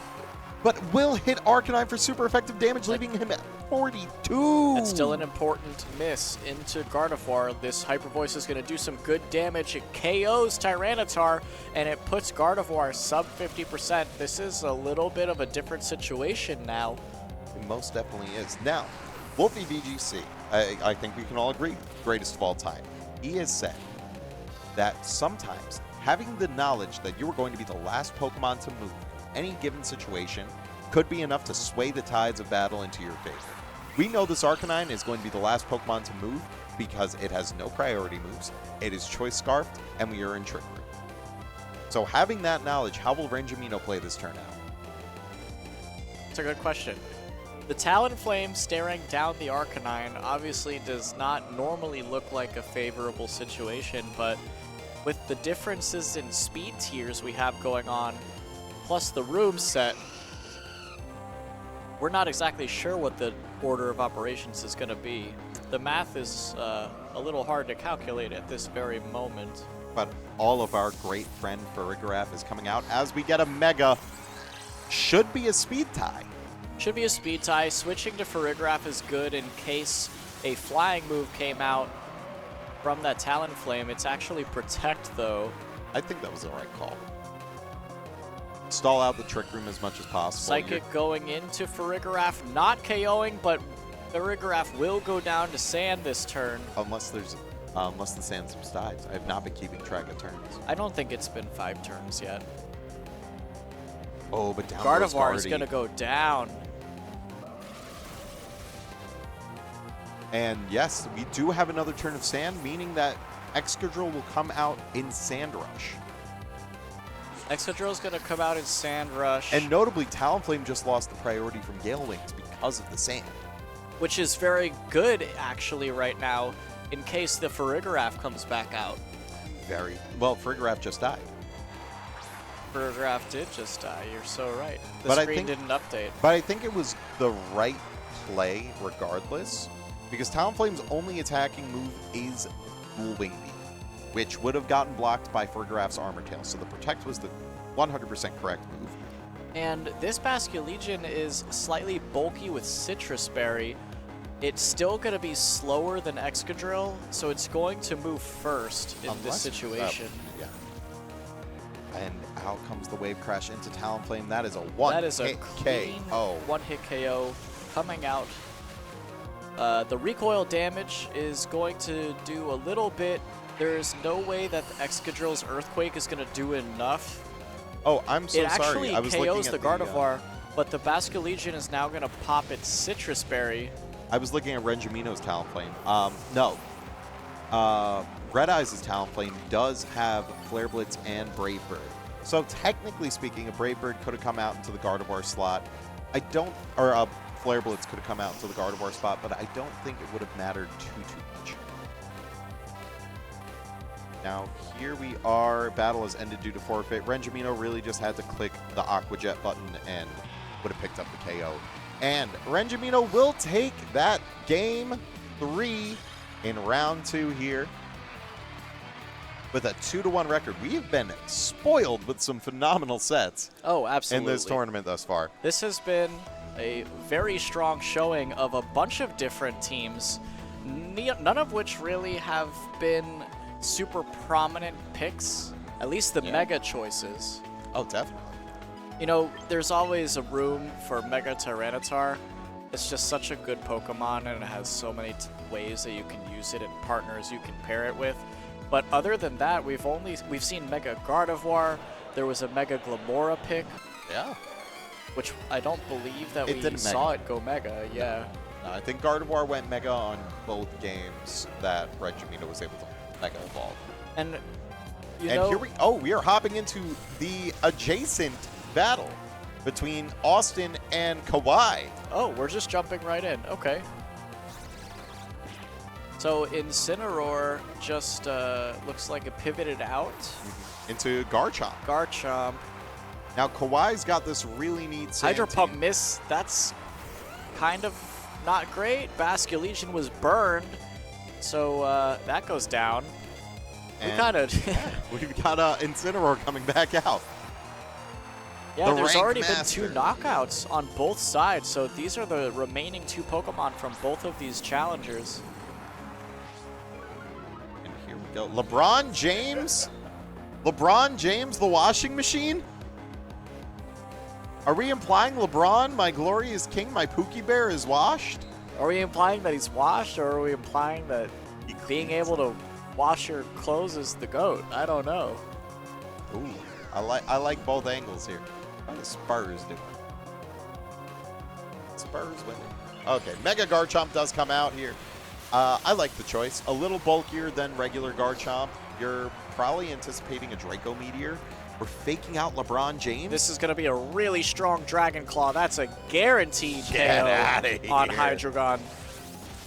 but will hit Arcanine for super effective damage, leaving him at 42. That's still an important miss into Gardevoir. This Hyper Voice is going to do some good damage. It KOs Tyranitar, and it puts Gardevoir sub 50%. This is a little bit of a different situation now. It most definitely is. Now, Wolfie VGC, I think we can all agree, greatest of all time. He has said that sometimes having the knowledge that you are going to be the last Pokemon to move in any given situation could be enough to sway the tides of battle into your favor. We know this Arcanine is going to be the last Pokemon to move because it has no priority moves, it is Choice Scarfed, and we are in Trick Room. So having that knowledge, how will Renjamino play this turn out? That's a good question. The Talonflame staring down the Arcanine obviously does not normally look like a favorable situation, but with the differences in speed tiers we have going on, plus the room set, we're not exactly sure what the order of operations is going to be. The math is a little hard to calculate at this very moment. But all of our great friend Farigiraf is coming out as we get a Mega. Should be a speed tie. Should be a speed tie. Switching to Farigiraf is good in case a flying move came out from that Talonflame. It's actually Protect, though. I think that was the right call. Stall out the Trick Room as much as possible. Psychic going into Farigiraf, not KOing, but Farigiraf will go down to Sand this turn. Unless the Sand subsides. I have not been keeping track of turns. I don't think it's been 5 turns yet. Oh, but down Gardevoir is going to go down. And yes, we do have another turn of Sand, meaning that Excadrill will come out in Sand Rush. Excadrill is going to come out in Sand Rush. And notably, Talonflame just lost the priority from Gale Wings because of the Sand. Which is very good, actually, right now, in case the Farigiraf comes back out. Very well, Farigiraf just died. Farigiraf did just die, you're so right. The But screen didn't update. But I think it was the right play regardless, because Talonflame's only attacking move is Dual Wing Beat, which would have gotten blocked by Farigiraf's Armor Tail, so the Protect was the 100% correct move. And this Basculegion is slightly bulky with Citrus Berry. It's still going to be slower than Excadrill, so it's going to move first in this situation. Yeah. And out comes the Wave Crash into Talonflame. That is a one-hit KO. One-hit KO coming out. The recoil damage is going to do a little bit. There's no way that the Excadrill's Earthquake is going to do enough. Oh, I'm so sorry. It sorry. actually KOs the Gardevoir, but the Basculegion is now going to pop its Citrus Berry. I was looking at Renjamino's Talonflame. No. Redeyes' Talonflame does have Flare Blitz and Brave Bird. So technically speaking, a Brave Bird could have come out into the Gardevoir slot. Or a Flare Blitz could have come out into the Gardevoir spot, but I don't think it would have mattered too much. Now, here we are. Battle has ended due to forfeit. Renjamino really just had to click the Aqua Jet button and would have picked up the KO. And Renjamino will take that game 3 in round 2 here with a 2-1 record. We have been spoiled with some phenomenal sets. Oh, absolutely. In this tournament thus far. This has been a very strong showing of a bunch of different teams, none of which really have been super prominent picks, at least the Mega choices. Oh, definitely. You know, there's always a room for Mega Tyranitar. It's just such a good Pokemon, and it has so many ways that you can use it and partners you can pair it with. But other than that, we've seen Mega Gardevoir. There was a Mega Glamora pick. Yeah. Which I don't believe that we saw it go Mega. Yeah. No, I think Gardevoir went Mega on both games that Renjamino was able to Mega Evolve. And here we are hopping into the adjacent battle between Austin and Kawhi. Oh, we're just jumping right in. Okay. So Incineroar just looks like it pivoted out. Into Garchomp. Garchomp. Now Kawhi's got this really neat Sand Hydro Pump team. miss. That's kind of not great. Basculegion was burned. So that goes down. And we kind of... we've got Incineroar coming back out. Yeah, there's already been 2 knockouts on both sides, so these are the remaining 2 Pokemon from both of these challengers. And here we go. LeBron James? LeBron James, the washing machine? Are we implying LeBron, my glory is king, my Pookie Bear is washed? Are we implying that he's washed, or are we implying that being able to wash your clothes is the GOAT? I don't know. Ooh, I like both angles here. How does Spurs do? Spurs winning. Okay, Mega Garchomp does come out here. I like the choice. A little bulkier than regular Garchomp. You're probably anticipating a Draco Meteor. We're faking out LeBron James. This is going to be a really strong Dragon Claw. That's a guaranteed Get KO outta here. on Hydreigon.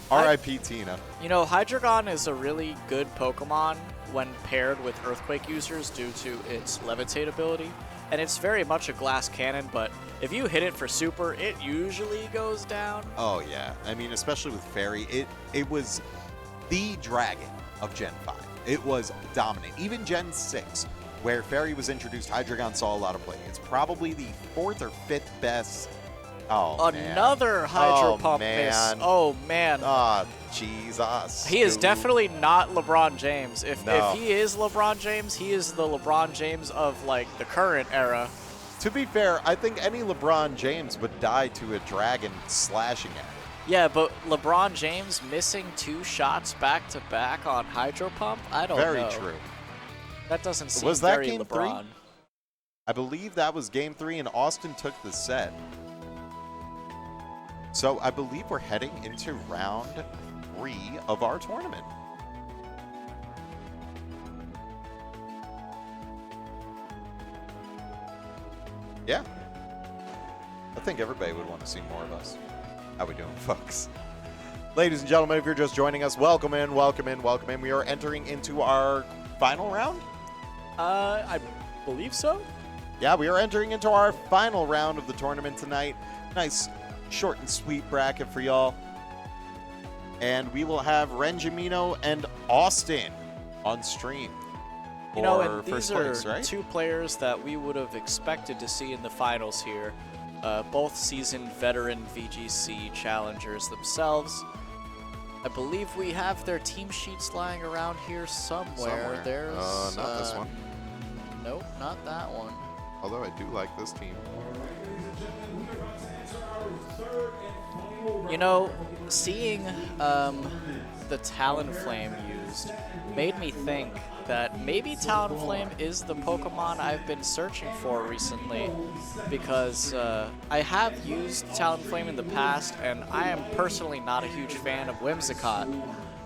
R.I.P. Tina. You know, Hydreigon is a really good Pokemon when paired with Earthquake users due to its Levitate ability. And it's very much a glass cannon, but if you hit it for super, it usually goes down. Oh, yeah. I mean, especially with Fairy, it was the dragon of Gen 5. It was dominant. Even Gen 6, where Fairy was introduced, Hydreigon saw a lot of play. It's probably the 4th or 5th best. Oh, Another Hydro Pump miss. Oh, man. Ah, Jesus. He is definitely not LeBron James. If No. he is LeBron James, he is the LeBron James of, like, the current era. To be fair, I think any LeBron James would die to a dragon slashing at it. Yeah, but LeBron James missing 2 shots back-to-back on Hydro Pump? I don't know. Very true. That doesn't seem Was that very game LeBron. 3? I believe that was game 3, and Austin took the set. So I believe we're heading into round 3 of our tournament. Yeah. I think everybody would want to see more of us. How we doing, folks? Ladies and gentlemen, if you're just joining us, welcome in, welcome in, welcome in. We are entering into our final round. I believe so. Yeah, we are entering into our final round of the tournament tonight. Nice short and sweet bracket for y'all. And we will have Renjamino and Austin on stream. You know, for and these first place, are right? 2 players that we would have expected to see in the finals here. Both seasoned veteran VGC challengers themselves. I believe we have their team sheets lying around here somewhere. There's not this one. Nope, not that one. Although I do like this team. You know, seeing the Talonflame used made me think that maybe Talonflame is the Pokemon I've been searching for recently, because I have used Talonflame in the past, and I am personally not a huge fan of Whimsicott,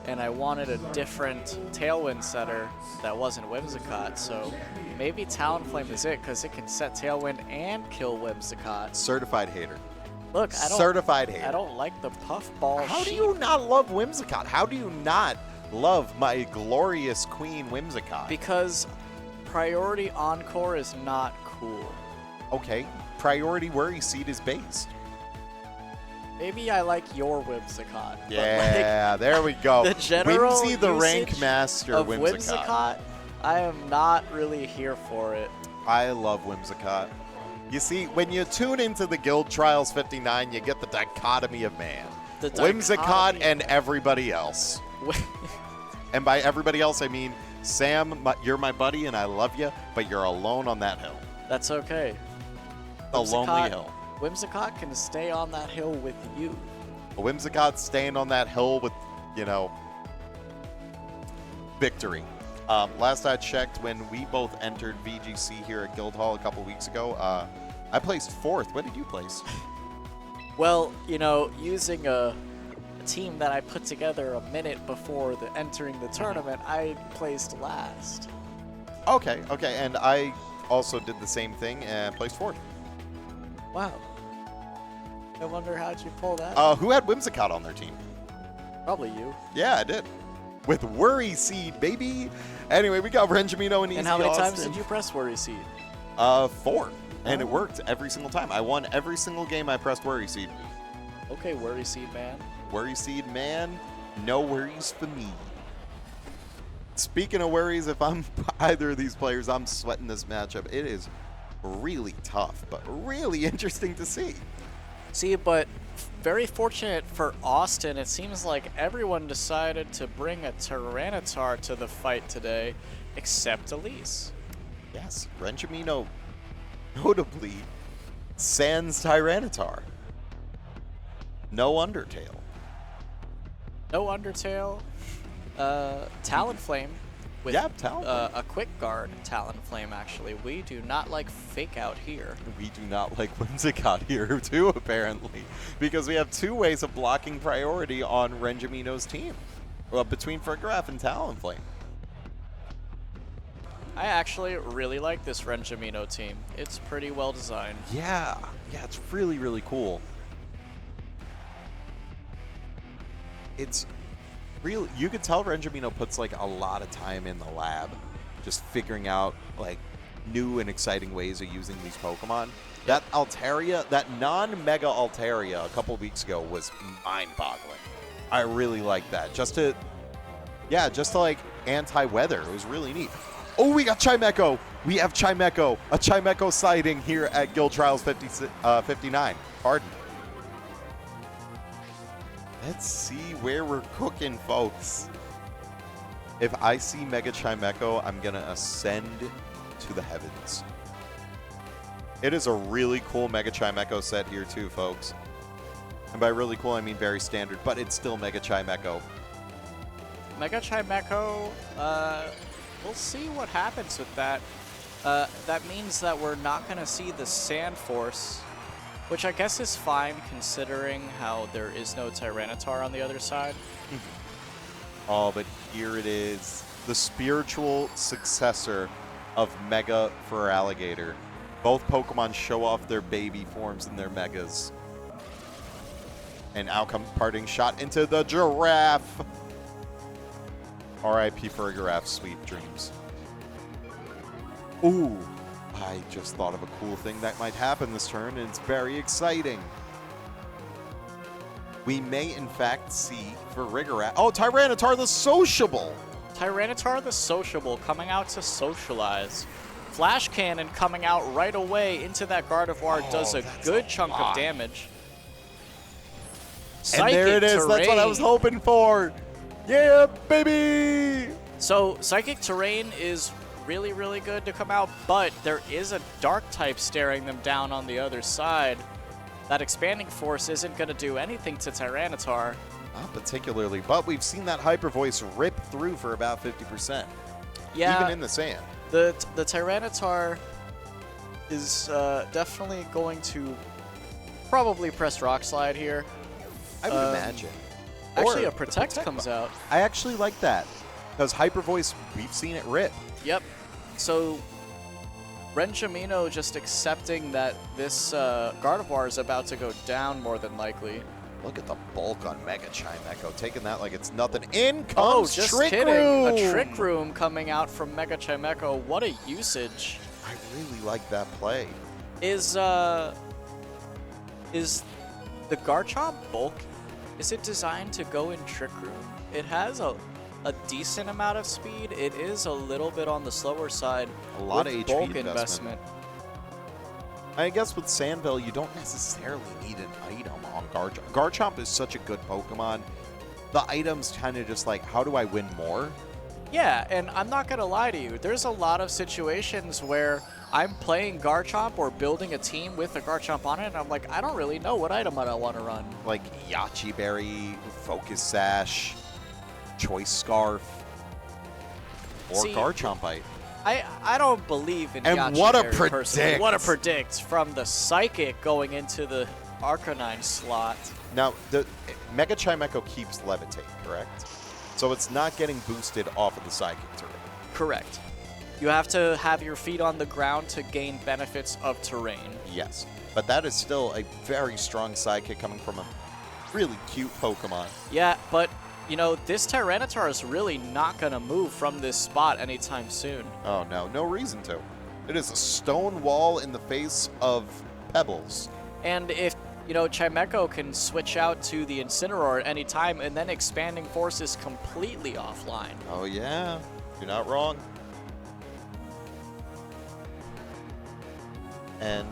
and I wanted a different Tailwind setter that wasn't Whimsicott, so maybe Talonflame is it, because it can set Tailwind and kill Whimsicott. Certified hater. Look, I don't, Certified hater. I don't like the puffball. How do you not love Whimsicott? How do you not love my glorious queen Whimsicott? Because Priority Encore is not cool. Okay, Priority Worry Seed is based. Maybe I like your Whimsicott. Yeah, there we go. The general Whimsy the rank usage master of Whimsicott. Whimsicott, I am not really here for it. I love Whimsicott. You see, when you tune into the Guild Trials 59, you get the dichotomy of man. The Whimsicott dichotomy. and everybody else. And by everybody else, I mean, Sam, you're my buddy and I love you, but you're alone on that hill. That's okay. A lonely hill. Whimsicott can stay on that hill with you. Whimsicott staying on that hill with, you know, victory. Last I checked, when we both entered VGC here at Guildhall a couple weeks ago, I placed 4th. What did you place? Well, you know, using a team that I put together a minute before entering the tournament, I placed last. Okay, and I also did the same thing and placed 4th. Wow. I wonder how'd you pull that? Who had Whimsicott on their team? Probably you. Yeah, I did. With Worry Seed, baby. Anyway, we got Renjamino and Easyaustin. And how many times did you press Worry Seed? 4. And it worked every single time. I won every single game I pressed Worry Seed. Okay, Worry Seed man. Worry Seed man, no worries for me. Speaking of worries, if I'm either of these players, I'm sweating this matchup. It is really tough, but really interesting to see. See, but very fortunate for Austin, it seems like everyone decided to bring a Tyranitar to the fight today, except Elise. Yes, Renjamino notably sans Tyranitar. No Undertale. No Undertale. Talonflame. With Talonflame. a quick guard Talonflame, actually. We do not like Fake Out here. We do not like Whimsicott here, too, apparently. Because we have 2 ways of blocking priority on Renjamino's team. Well, between Frigoraph and Talonflame. I actually really like this Renjamino team. It's pretty well designed. Yeah, it's really, really cool. It's really, you could tell Renjamino puts like a lot of time in the lab, just figuring out like new and exciting ways of using these Pokemon. That Altaria, that non-Mega Altaria a couple weeks ago was mind-boggling. I really like that. Just to like anti-weather. It was really neat. Oh, we got Chimecho. We have Chimecho. A Chimecho sighting here at Guild Trials 59. Pardon. Let's see where we're cooking, folks. If I see Mega Chimecho, I'm going to ascend to the heavens. It is a really cool Mega Chimecho set here too, folks. And by really cool, I mean very standard, but it's still Mega Chimecho. Mega Chimecho, we'll see what happens with that. That means that we're not going to see the Sand Force, which I guess is fine considering how there is no Tyranitar on the other side. Oh, but here it is. The spiritual successor of Mega for Alligator. Both Pokemon show off their baby forms and their Megas. And out comes parting shot into the Giraffe. R.I.P. Frigoraph, sweet dreams. Ooh, I just thought of a cool thing that might happen this turn, and it's very exciting. We may, in fact, see Frigoraph. Oh, Tyranitar the Sociable! Tyranitar the Sociable coming out to socialize. Flash Cannon coming out right away into that Gardevoir does a good chunk of damage. And there it is. Terrain. That's what I was hoping for. Yeah, baby! So Psychic Terrain is really, really good to come out, but there is a Dark type staring them down on the other side. That Expanding Force isn't going to do anything to Tyranitar. Not particularly, but we've seen that Hyper Voice rip through for about 50%. Yeah. Even in the sand. The Tyranitar is definitely going to probably press Rock Slide here. I would imagine. Actually, Or a Protect comes out. I actually like that. Because Hyper Voice, we've seen it rip. Yep. So Renjamino just accepting that this Gardevoir is about to go down more than likely. Look at the bulk on Mega Chimecho, taking that like it's nothing. In comes just Trick kidding. Room! A Trick Room coming out from Mega Chimecho. What a usage. I really like that play. Is the Garchomp bulk, is it designed to go in Trick Room? It has a decent amount of speed. It is a little bit on the slower side. A lot of with HP bulk investment. I guess with Sandville, you don't necessarily need an item on Garchomp. Garchomp is such a good Pokemon. The item's kind of just like, how do I win more? Yeah, and I'm not going to lie to you. There's a lot of situations where I'm playing Garchomp or building a team with a Garchomp on it, and I'm like, I don't really know what item I want to run. Like Yachi Berry, Focus Sash, Choice Scarf, or Garchompite. I don't believe in And Yachi what a Berry personally. predict. What a predict from the Psychic going into the Arcanine slot. Now, the Mega Chimecho keeps Levitate, correct? So it's not getting boosted off of the Psychic Terrain. Correct. You have to have your feet on the ground to gain benefits of terrain. Yes, but that is still a very strong sidekick coming from a really cute Pokemon. Yeah, but, you know, this Tyranitar is really not going to move from this spot anytime soon. Oh, no. No reason to. It is a stone wall in the face of pebbles. And if, you know, Chimecho can switch out to the Incineroar at any time, and then Expanding Force is completely offline. Oh, yeah. You're not wrong. And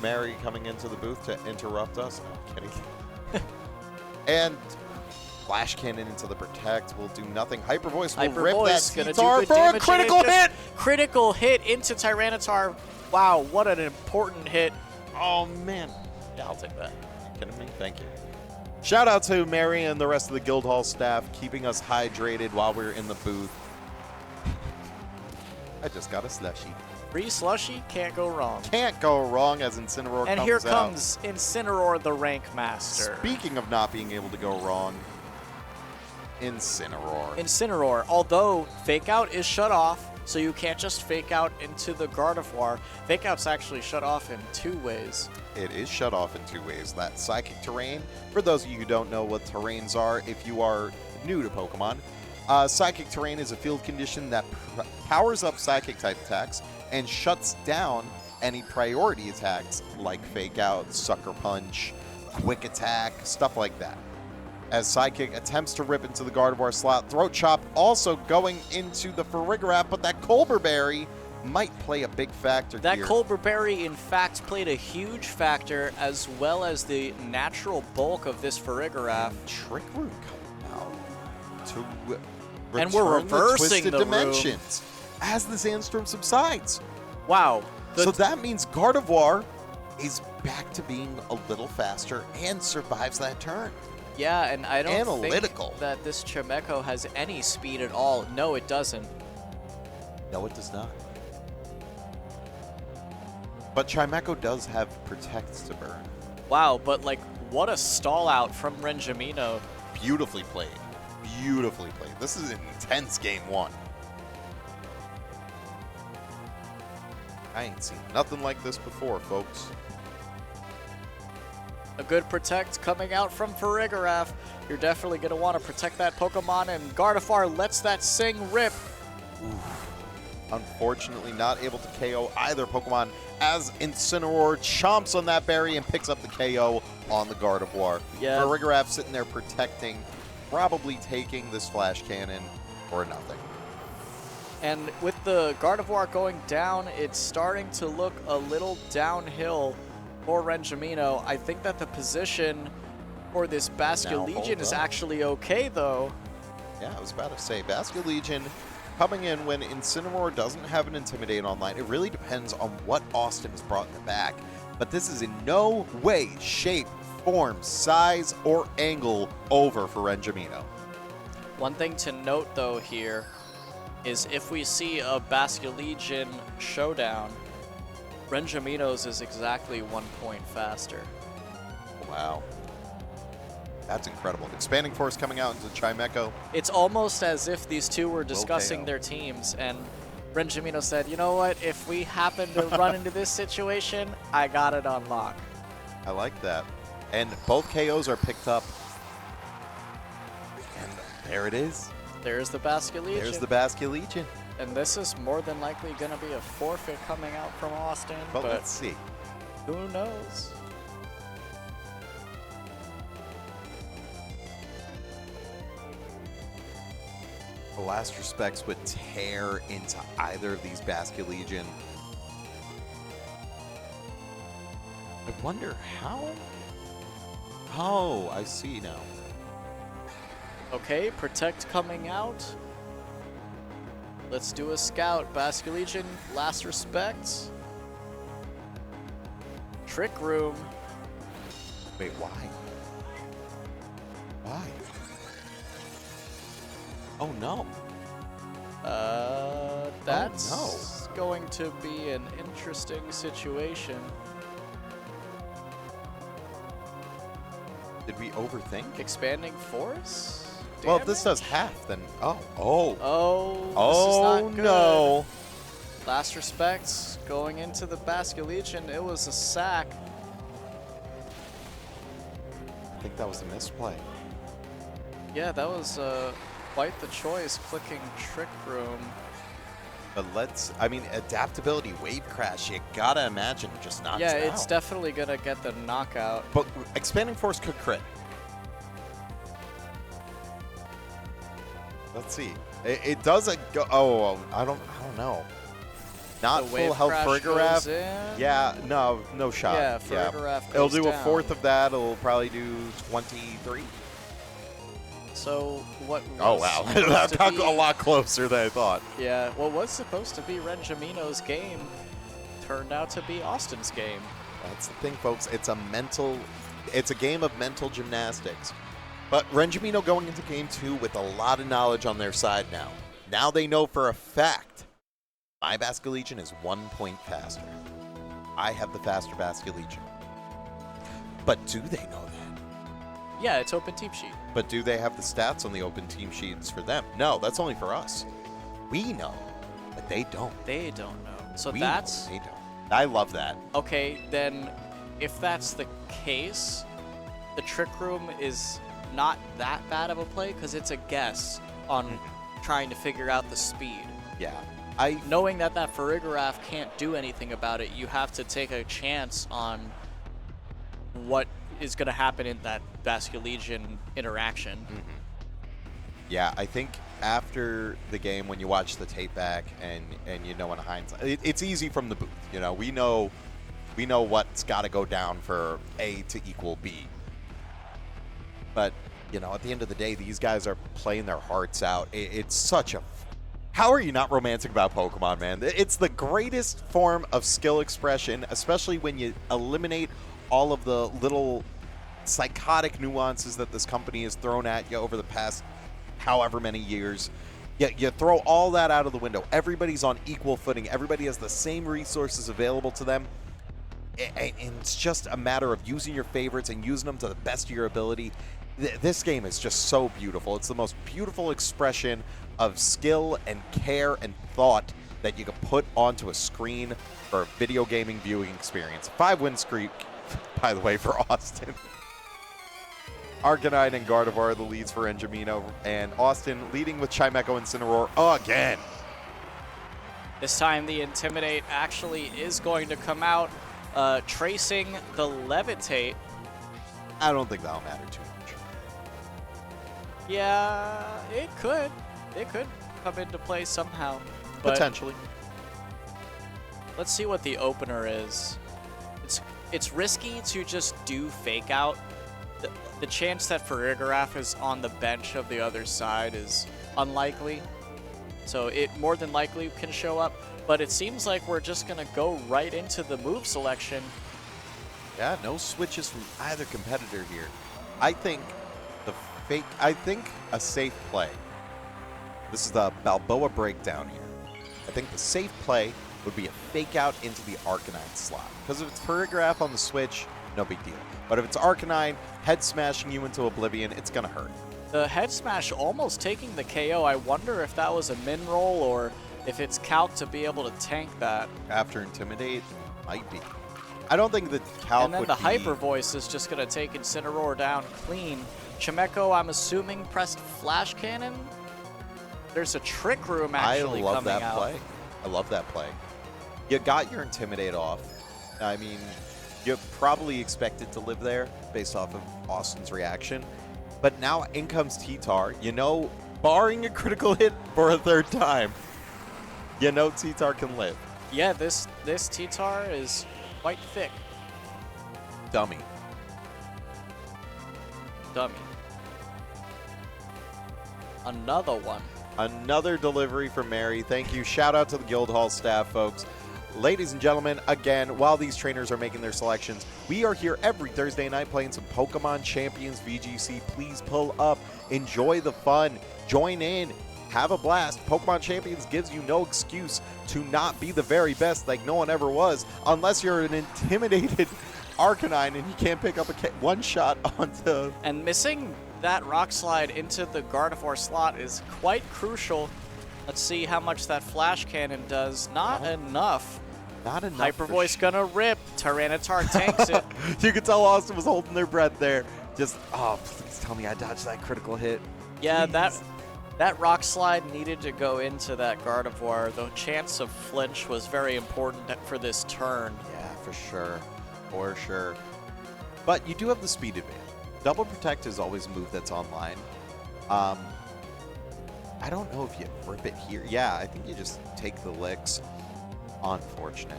Mary coming into the booth to interrupt us. No, I'm kidding. And Flash Cannon into the Protect will do nothing. Hyper Voice will Hyper rip Voice that gonna do T-Tar good for a damage, critical and it hit! just critical hit into Tyranitar. Wow, what an important hit. Oh, man. Yeah, I'll take that. Are you kidding me? Thank you. Shout out to Mary and the rest of the Guildhall staff keeping us hydrated while we're in the booth. I just got a slushie. Free slushy, can't go wrong. Can't go wrong as Incineroar And comes here out. comes Incineroar, the rank master. Speaking of not being able to go wrong, Incineroar. Incineroar, although Fake Out is shut off, so you can't just Fake Out into the Gardevoir. Fake Out's actually shut off in 2 ways. It is shut off in 2 ways. That Psychic Terrain, for those of you who don't know what terrains are, if you are new to Pokemon, Psychic Terrain is a field condition that powers up Psychic-type attacks and shuts down any priority attacks like Fake Out, Sucker Punch, Quick Attack, stuff like that. As Psychic attempts to rip into the Gardevoir slot, Throat Chop also going into the Farigiraf, but that Colbur Berry might play a big factor That here. Colbur Berry, in fact, played a huge factor, as well as the natural bulk of this Farigiraf. Trick Room coming out to And we're return the reversing Twisted the Dimensions as the Sandstorm subsides. Wow. So that means Gardevoir is back to being a little faster and survives that turn. Yeah, and I don't Analytical. think that this Chimecho has any speed at all. No, it doesn't. No, it does not. But Chimecho does have Protect to burn. Wow, but like, what a stall out from Renjamino. Beautifully played. Beautifully played. This is an intense game 1. I ain't seen nothing like this before, folks. A good Protect coming out from Farigiraf. You're definitely going to want to protect that Pokemon, and Gardevoir lets that Sing rip. Unfortunately, not able to KO either Pokemon as Incineroar chomps on that berry and picks up the KO on the Gardevoir. Yeah. Farigiraf sitting there protecting, probably taking this Flash Cannon or nothing. And with the Gardevoir going down, it's starting to look a little downhill for Renjamino. I think that the position for this Basculegion is actually okay, though. Yeah, I was about to say, Basculegion coming in when Incineroar doesn't have an Intimidate online. It really depends on what Austin has brought in the back. But this is in no way, shape, form, size, or angle over for Renjamino. One thing to note, though, here is if we see a Basculegion showdown, Renjamino's is exactly 1 point faster. Wow. That's incredible. Expanding Force coming out into Chimecho. It's almost as if these two were discussing KO. their teams, and Renjamino said, you know what, if we happen to run into this situation, I got it on lock. I like that. And both KOs are picked up. And there it is. There's the Basculegion. There's the Basculegion. And this is more than likely going to be a forfeit coming out from Austin, But but let's see. who knows? The last respects would tear into either of these Basculegion. I wonder how? Oh, I see now. Okay, Protect coming out. Let's do a scout. Basculegion, last respects. Trick Room. Wait, why? Why? Oh no. That's going to be an interesting situation. Did we overthink? Expanding Force? Well, if this Damage? does half, then Oh, this is not good. No. Last respects, going into the Basculegion, it was a sack. I think that was a misplay. Yeah, that was quite the choice, clicking Trick Room. But I mean, adaptability, Wave Crash, you gotta imagine it just knocks Yeah, it it's out. definitely gonna get the knockout. But Expanding Force could crit. Let's see. It does go. Oh, I don't know. Not The full Wave health Crash Farigiraf. goes in. Yeah, no shot. Yeah, Farigiraf It'll goes do a down. fourth of that. It'll probably do 23. So what? Oh was wow, supposed that to got be- a lot closer than I thought. Yeah, what was supposed to be Renjamino's game turned out to be Austin's game. That's the thing, folks. It's a mental It's a game of mental gymnastics. But Renjamino going into game 2 with a lot of knowledge on their side now. Now they know for a fact my Basculegion is 1 point faster. I have the faster Basculegion. But do they know that? Yeah, it's open team sheet. But do they have the stats on the open team sheets for them? No, that's only for us. We know, but they don't. They don't know. So We that's... know, they don't. I love that. Okay, then if that's the case, the Trick Room is not that bad of a play because it's a guess on trying to figure out the speed. Yeah. Knowing that Farigiraf can't do anything about it, you have to take a chance on what is going to happen in that Basculegion interaction. Yeah, I think after the game, when you watch the tape back and you know in hindsight, it's easy from the booth. You know, we know what's got to go down for A to equal B. But, you know, at the end of the day, these guys are playing their hearts out. It's such a... How are you not romantic about Pokemon, man? It's the greatest form of skill expression, especially when you eliminate all of the little psychotic nuances that this company has thrown at you over the past however many years. You throw all that out of the window. Everybody's on equal footing. Everybody has the same resources available to them. And it's just a matter of using your favorites and using them to the best of your ability. This game is just so beautiful. It's the most beautiful expression of skill and care and thought that you can put onto a screen for a video gaming viewing experience. 5-win streak, by the way, for Austin. Arcanine and Gardevoir are the leads for Renjamino, and Austin leading with Chimecho and Cineroar again. This time the Intimidate actually is going to come out, tracing the Levitate. I don't think that'll matter too much. Yeah, it could. It could come into play somehow. But Potentially. let's see what the opener is. It's risky to just do Fake Out. The chance that Farigiraf is on the bench of the other side is unlikely. So it more than likely can show up. But it seems like we're just going to go right into the move selection. Yeah, no switches from either competitor here. I think a safe play. This is the Balboa breakdown here. I think the safe play would be a Fake Out into the Arcanine slot. Because if it's Farigiraf on the switch, no big deal. But if it's Arcanine head smashing you into oblivion, it's going to hurt. The head smash almost taking the KO. I wonder if that was a min roll or if it's calc to be able to tank that. After Intimidate, might be. I don't think the calc And then would the be... Hyper Voice is just going to take Incineroar down clean. Chimecho, I'm assuming, pressed Flash Cannon. There's a Trick Room actually I love coming that out. play. I love that play. You got your Intimidate off. I mean, you probably expected to live there based off of Austin's reaction. But now in comes T-Tar. You know, barring a critical hit for a third time, you know T-Tar can live. Yeah, this T-Tar is quite thick. Dummy. Another one. Another delivery from Mary. Thank you. Shout out to the Guildhall staff, folks. Ladies and gentlemen, again, while these trainers are making their selections, we are here every Thursday night playing some Pokémon Champions VGC. Please pull up. Enjoy the fun. Join in. Have a blast. Pokémon Champions gives you no excuse to not be the very best like no one ever was, unless you're an intimidated Arcanine and you can't pick up a one shot onto... And missing that Rock Slide into the Gardevoir slot is quite crucial. Let's see how much that Flash Cannon does. Not enough. Not enough. Hyper Voice gonna rip. Tyranitar tanks it. You could tell Austin was holding their breath there. Just, oh, please tell me I dodged that critical hit. Yeah, Please. that Rock Slide needed to go into that Gardevoir. The chance of flinch was very important for this turn. Yeah, for sure. For sure. But you do have the speed advantage. Double Protect is always a move that's online. I don't know if you rip it here. Yeah, I think you just take the licks. Unfortunate.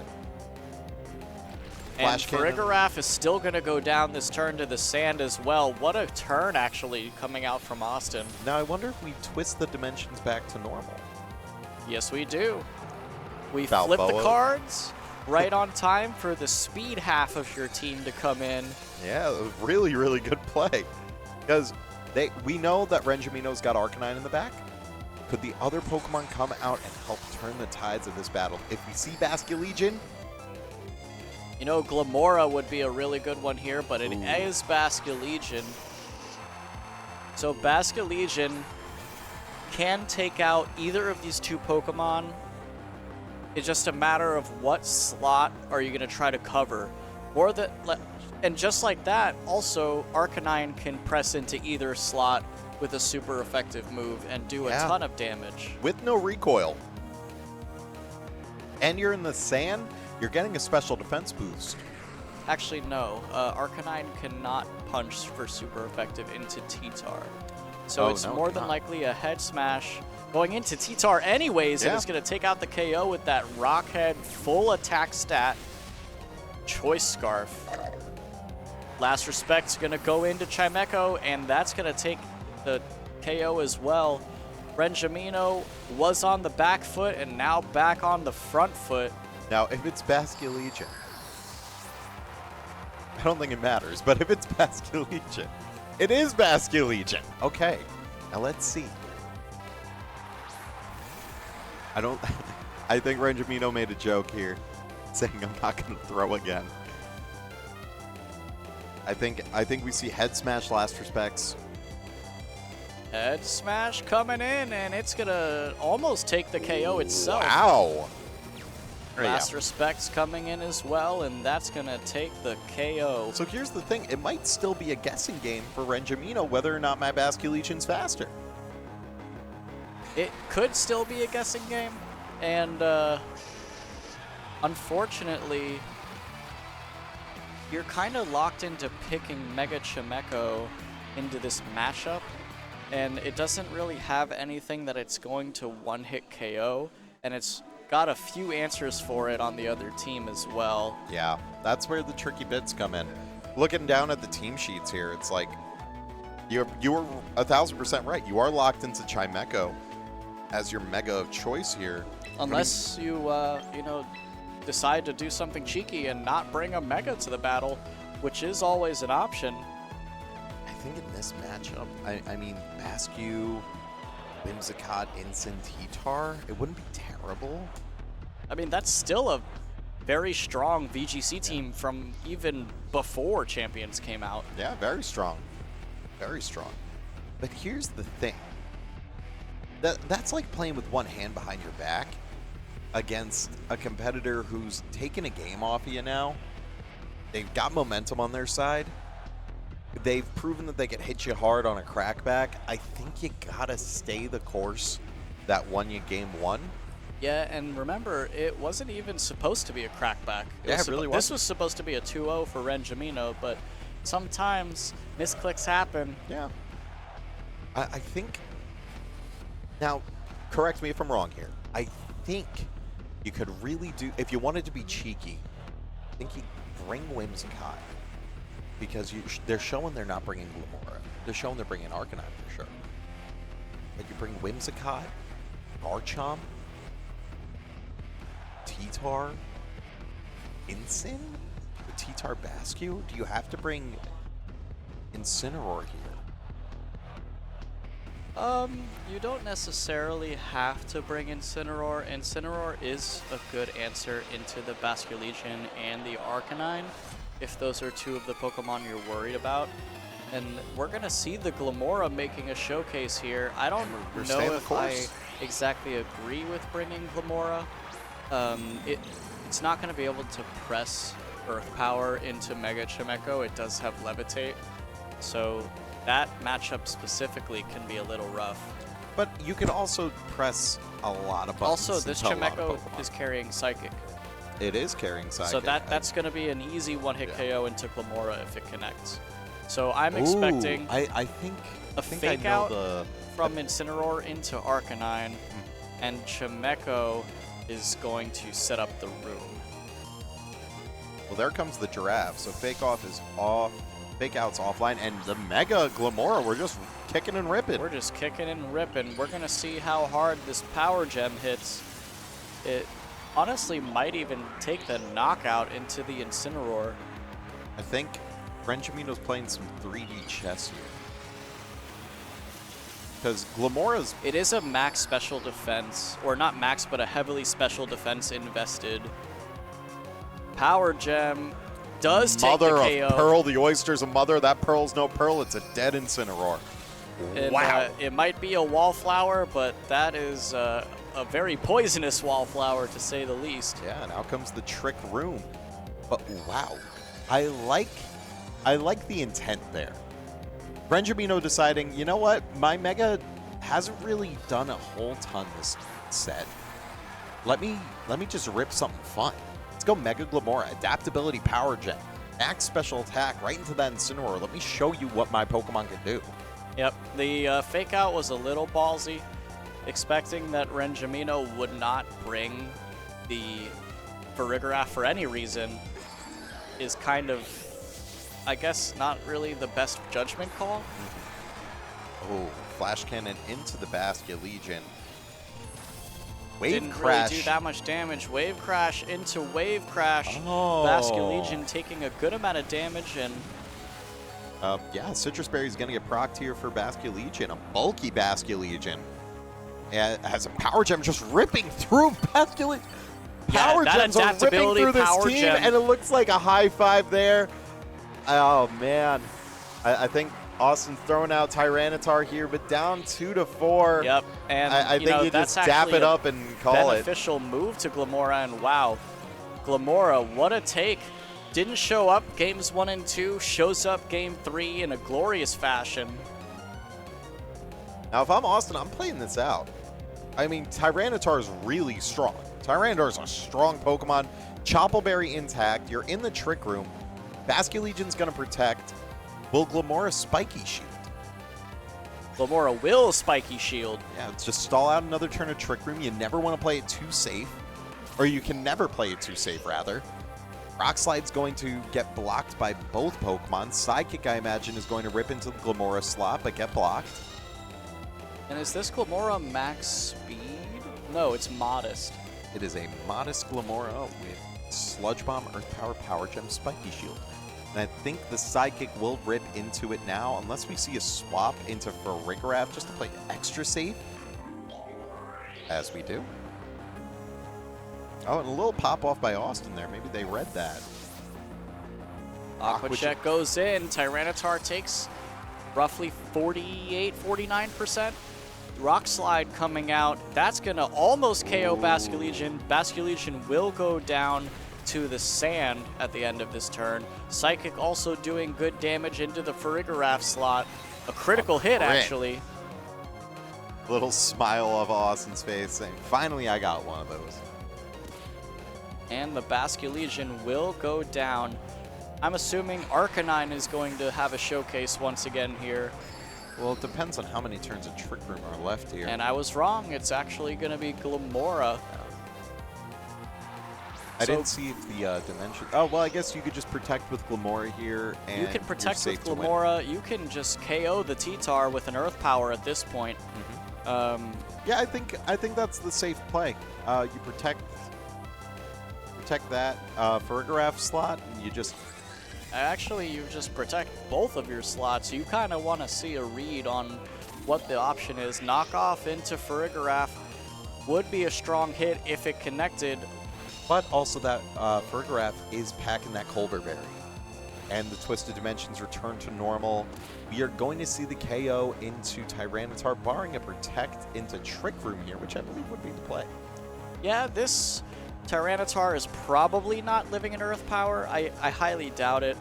And Flash Cannon. Farigiraf is still going to go down this turn to the sand as well. What a turn, actually, coming out from Austin. Now, I wonder if we twist the dimensions back to normal. Yes, we do. We Balboa. flip the cards. right on time for the speed half of your team to come in. Yeah, it was really, really good play. Because we know that Renjamino's got Arcanine in the back. Could the other Pokemon come out and help turn the tides of this battle? If we see Basculegion, You know, Glamora would be a really good one here, but it is Basculegion. So Basculegion can take out either of these two Pokemon. It's just a matter of what slot are you going to try to cover. And just like that, also, Arcanine can press into either slot with a super effective move and do a ton of damage. with no recoil. And you're in the sand, you're getting a special defense boost. Actually, no. Arcanine cannot punch for super effective into T-Tar. So it's more than likely a head smash going into T-Tar anyways, and it's going to take out the KO with that Rockhead full attack stat Choice Scarf. Last Respect's going to go into Chimecho, and that's going to take the KO as well. Renjamino was on the back foot and now back on the front foot. Now, if it's Basculegion, I don't think it matters, but if it's Basculegion, it is Basculegion. Okay, now let's see. I think Renjamino made a joke here, saying I'm not going to throw again. I think we see Head Smash Last Respects. Head Smash coming in, and it's going to almost take the KO itself. Wow. Last Respect's coming in as well, and that's going to take the KO. So here's the thing. It might still be a guessing game for Renjamino whether or not my Basculegion's faster. It could still be a guessing game, and unfortunately, you're kind of locked into picking Mega Chimecho into this matchup, and it doesn't really have anything that it's going to one-hit KO, and it's got a few answers for it on the other team as well. Yeah, that's where the tricky bits come in. Looking down at the team sheets here, it's like you were 1000% right. You are locked into Chimecho as your mega of choice here. Unless you know, decide to do something cheeky and not bring a mega to the battle, which is always an option. I think in this matchup, I mean, Bascu, Whimsicott, Incin, T-Tar, it wouldn't be terrible. I mean, that's still a very strong VGC team from even before Champions came out. Yeah, very strong. Very strong. But here's the thing. That's like playing with one hand behind your back against a competitor who's taken a game off of you now. They've got momentum on their side. They've proven that they can hit you hard on a crackback. I think you gotta stay the course that won you game one. Yeah, and remember, it wasn't even supposed to be a crackback. It really wasn't. This was supposed to be a 2-0 for Renjamino, but sometimes misclicks happen. Yeah. I think... Now, correct me if I'm wrong here. I think you could really do... If you wanted to be cheeky, I think you bring Whimsicott. Because they're showing they're not bringing Glamora. They're showing they're bringing Arcanine for sure. But you bring Whimsicott, Garchomp, T-Tar, Incin, the T-Tar Bascu. Do you have to bring Incineroar here? You don't necessarily have to bring Incineroar. Incineroar is a good answer into the Basculegion and the Arcanine, if those are two of the Pokemon you're worried about. And we're going to see the Glamora making a showcase here. I don't know if I exactly agree with bringing Glamora. It's not going to be able to press Earth Power into Mega Chimecho. It does have Levitate. So that matchup specifically can be a little rough. But you can also press a lot of buttons. Also, this Chimecho is carrying Psychic. It is carrying Psychic. So that's going to be an easy one-hit KO into Glamora if it connects. So I'm expecting I think a fake out from Incineroar into Arcanine, and Chimecho is going to set up the room. Well, there comes the Giraffe. So fake off is off. Fake out's offline, and the Mega Glamora, we're just kicking and ripping. We're just kicking and ripping. We're going to see how hard this Power Gem hits. honestly might even take the knockout into the Incineroar. I think Renjamino's playing some 3D chess here. Because Glamora's... It is a max special defense, or not max, but a heavily special defense invested. Power Gem does take the Mother KO. of Pearl, the Oyster's a mother. That Pearl's no Pearl, it's a dead Incineroar. And, Wow. It might be a Wallflower, but that is a very poisonous Wallflower, to say the least. Yeah, and out comes the Trick Room. But wow, I like the intent there. Renjamino deciding, you know what, my Mega hasn't really done a whole ton this set. Let me just rip something fun. Let's go Mega Glamora, Adaptability Power Gem, Max Special Attack right into that Incineroar. Let me show you what my Pokemon can do. Yep, the fake out was a little ballsy. Expecting that Renjamino would not bring the Farigiraf for any reason is kind of, I guess, not really the best judgment call. Oh, Flash Cannon into the Basket Legion. Wave Didn't Crash. really do that much damage. Wave Crash into Wave Crash. Oh. Basket Legion taking a good amount of damage, and yeah, Citrus Berry's going to get procced here for Basket Legion, a bulky Basket Legion. It has a Power Gem just ripping through Basket Legion. Power that Gems are ripping adaptability through this Power team, Gem. and it looks like a high five there. Oh, man. I think Austin's throwing out Tyranitar here, but down 2-4. yep. And I think you that's just dap actually it up and call it. beneficial move to Glamora, and wow, Glamora, what a take. Didn't show up games 1 and 2, shows up game 3 in a glorious fashion. Now, if I'm Austin, I'm playing this out. I mean, Tyranitar is really strong. Tyranitar is a strong Pokemon. Choppleberry intact. You're in the Trick Room. Basket Legion's going to protect. Will Glamora Spiky Shield? Glamora will Spiky Shield. Yeah, it's just stall out another turn of Trick Room. You never want to play it too safe. Or you can never play it too safe, rather. Rock Slide's going to get blocked by both Pokemon. Psychic, I imagine, is going to rip into the Glamora slot, but get blocked. And is this Glamora max speed? No, it's modest. It is a modest Glamora with Sludge Bomb, Earth Power, Power Gem, Spiky Shield. And I think the Psychic will rip into it now, unless we see a swap into Farigiraf just to play extra safe. As we do. Oh, and a little pop-off by Austin there. Maybe they read that. Aqua Jet goes in. Tyranitar takes roughly 48, 49%. Rock Slide coming out. That's going to almost KO Basket Legion. Basket Legion will go down to the sand at the end of this turn. Psychic also doing good damage into the Farigiraf slot. A critical hit, actually. Little smile of Austin's face saying, finally I got one of those. And the Basket Legion will go down. I'm assuming Arcanine is going to have a showcase once again here. Well, it depends on how many turns of Trick Room are left here. And I was wrong. It's actually going to be Glamora. I didn't see if the dimension... Oh, well, I guess you could just protect with Glamora here. And you can protect you're with safe to win. Glamora. You can just KO the T-Tar with an Earth Power at this point. Yeah, I think that's the safe play. You protect that Farigiraf slot, and you just... Actually, you just protect both of your slots. You kind of want to see a read on what the option is. Knockoff into Farigiraf would be a strong hit if it connected. But also that Farigiraf is packing that Colbur Berry. And the Twisted Dimensions return to normal. We are going to see the KO into Tyranitar, barring a protect into Trick Room here, which I believe would be the play. Yeah, this Tyranitar is probably not living in Earth Power. I highly doubt it.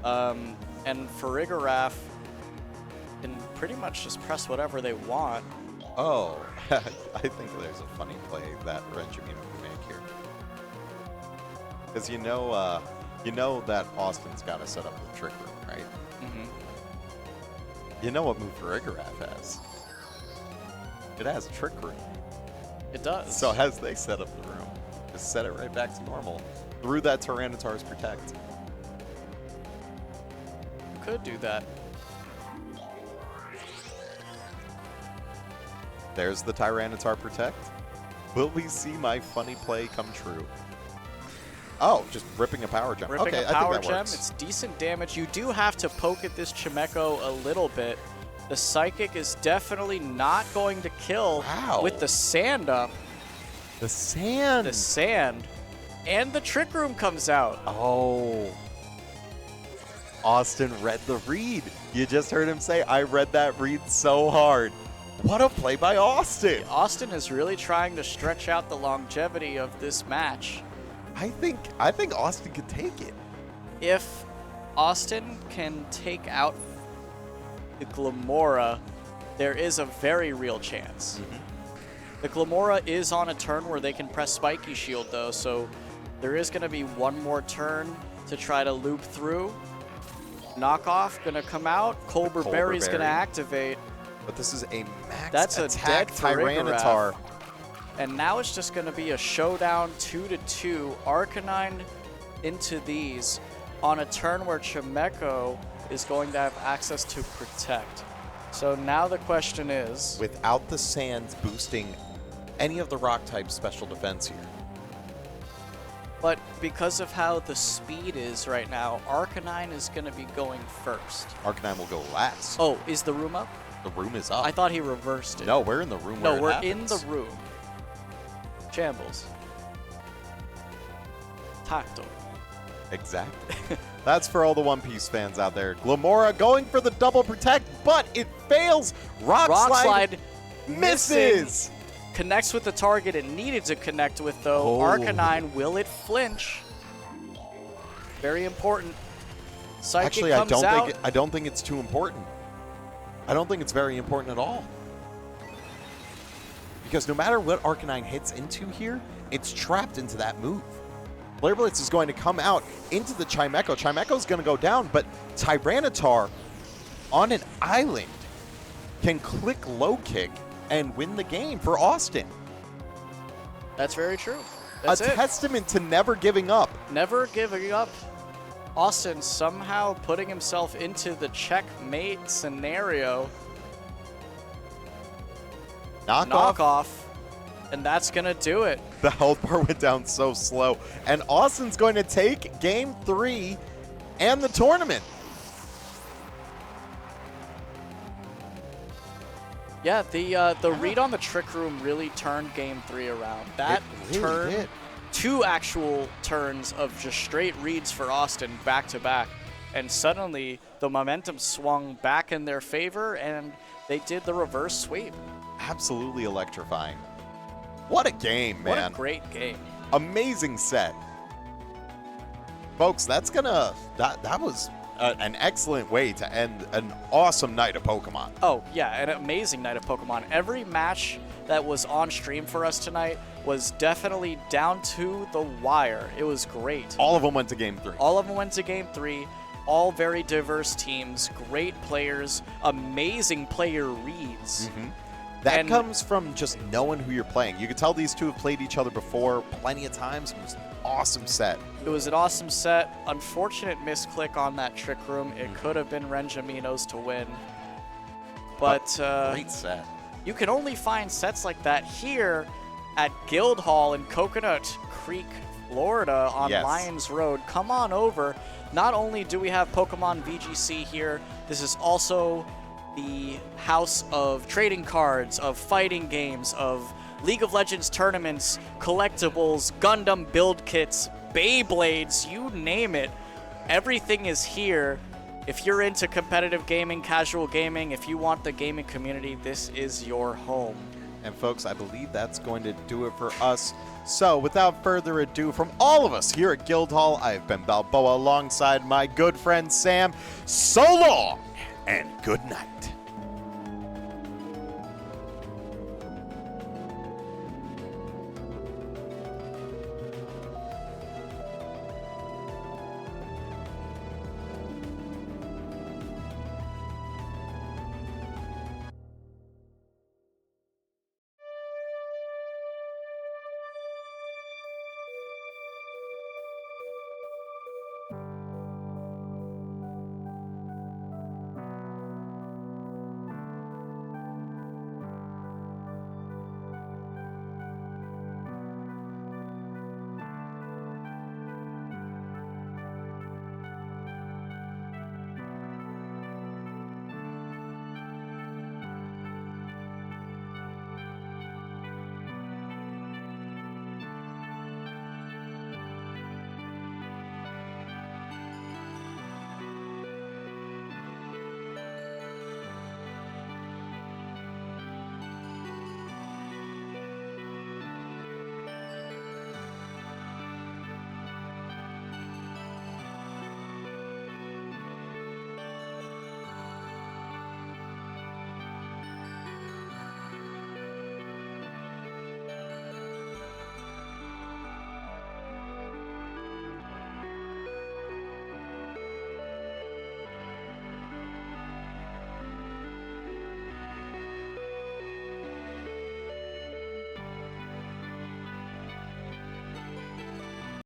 And Farigiraf can pretty much just press whatever they want. Oh, I think there's a funny play that Renjamino can make here. Because you know that Austin's got to set up the Trick Room, right? Mm-hmm. You know what move Farigiraf has? It has a Trick Room. It does. So as they set up the room, just set it right back to normal through that Tyranitar's protect. Could do that. There's the Tyranitar protect. Will we see my funny play come true? Oh, just ripping a power gem. Ripping Okay, a power I think that gem. works. It's decent damage. You do have to poke at this Chimecho a little bit. The Psychic is definitely not going to kill with the sand up. The sand. The sand. And the Trick Room comes out. Oh. Austin read the read. You just heard him say, I read that read so hard. What a play by Austin. Austin is really trying to stretch out the longevity of this match. I think Austin could take it. If Austin can take out the Glamora, there is a very real chance. The Glamora is on a turn where they can press Spiky Shield though, so there is going to be one more turn to try to loop through. Knockoff going to come out. Colbur Berry's going to activate. But this is a max That's attack a dead Tyranitar. And now it's just going to be a showdown 2-2. Arcanine into these on a turn where Chimecho is going to have access to Protect. So now the question is... Without the sands boosting any of the rock type special defense here. But because of how the speed is right now, Arcanine is going to be going first. Arcanine will go last. Oh, is the room up? The room is up. I thought he reversed it. No, we're in the room No, where we're it happens. in the room. Shambles. Tactile. Exactly. That's for all the One Piece fans out there. Glamora going for the double protect, but it fails. Rock slide misses. Connects with the target it needed to connect with, though. Oh. Arcanine, will it flinch? Very important. Psychic Actually, comes out. I don't think it's too important. I don't think it's very important at all. Because no matter what Arcanine hits into here, it's trapped into that move. Flare Blitz is going to come out into the Chimecho. Chimecho's going to go down, but Tyranitar on an island can click low kick and win the game for Austin. That's very true. That's a it. testament to never giving up. Never giving up. Austin somehow putting himself into the checkmate scenario. Knockoff. And that's going to do it. The health bar went down so slow. And Austin's going to take game 3 and the tournament. Yeah, the read on the Trick Room really turned game 3 around. That It really did. 2 actual turns of just straight reads for Austin back to back. And suddenly the momentum swung back in their favor and they did the reverse sweep. Absolutely electrifying. What a game, man. What a great game. Amazing set. Folks, that was an excellent way to end an awesome night of Pokemon. Oh, yeah, an amazing night of Pokemon. Every match that was on stream for us tonight was definitely down to the wire. It was great. All of them went to game 3. All of them went to game 3. All very diverse teams, great players, amazing player reads. That comes from just knowing who you're playing. You could tell these two have played each other before plenty of times. It was an awesome set. It was an awesome set. Unfortunate misclick on that Trick Room. It could have been Renjamino's to win. But great set. You can only find sets like that here at Guildhall in Coconut Creek, Florida on Lions Road. Come on over. Not only do we have Pokemon VGC here, this is also the house of trading cards, of fighting games, of League of Legends tournaments, collectibles, Gundam build kits, Beyblades, you name it. Everything is here. If you're into competitive gaming, casual gaming, if you want the gaming community, this is your home. And folks, I believe that's going to do it for us. So without further ado, from all of us here at Guildhall, I've been Balboa alongside my good friend Sam. So long and good night.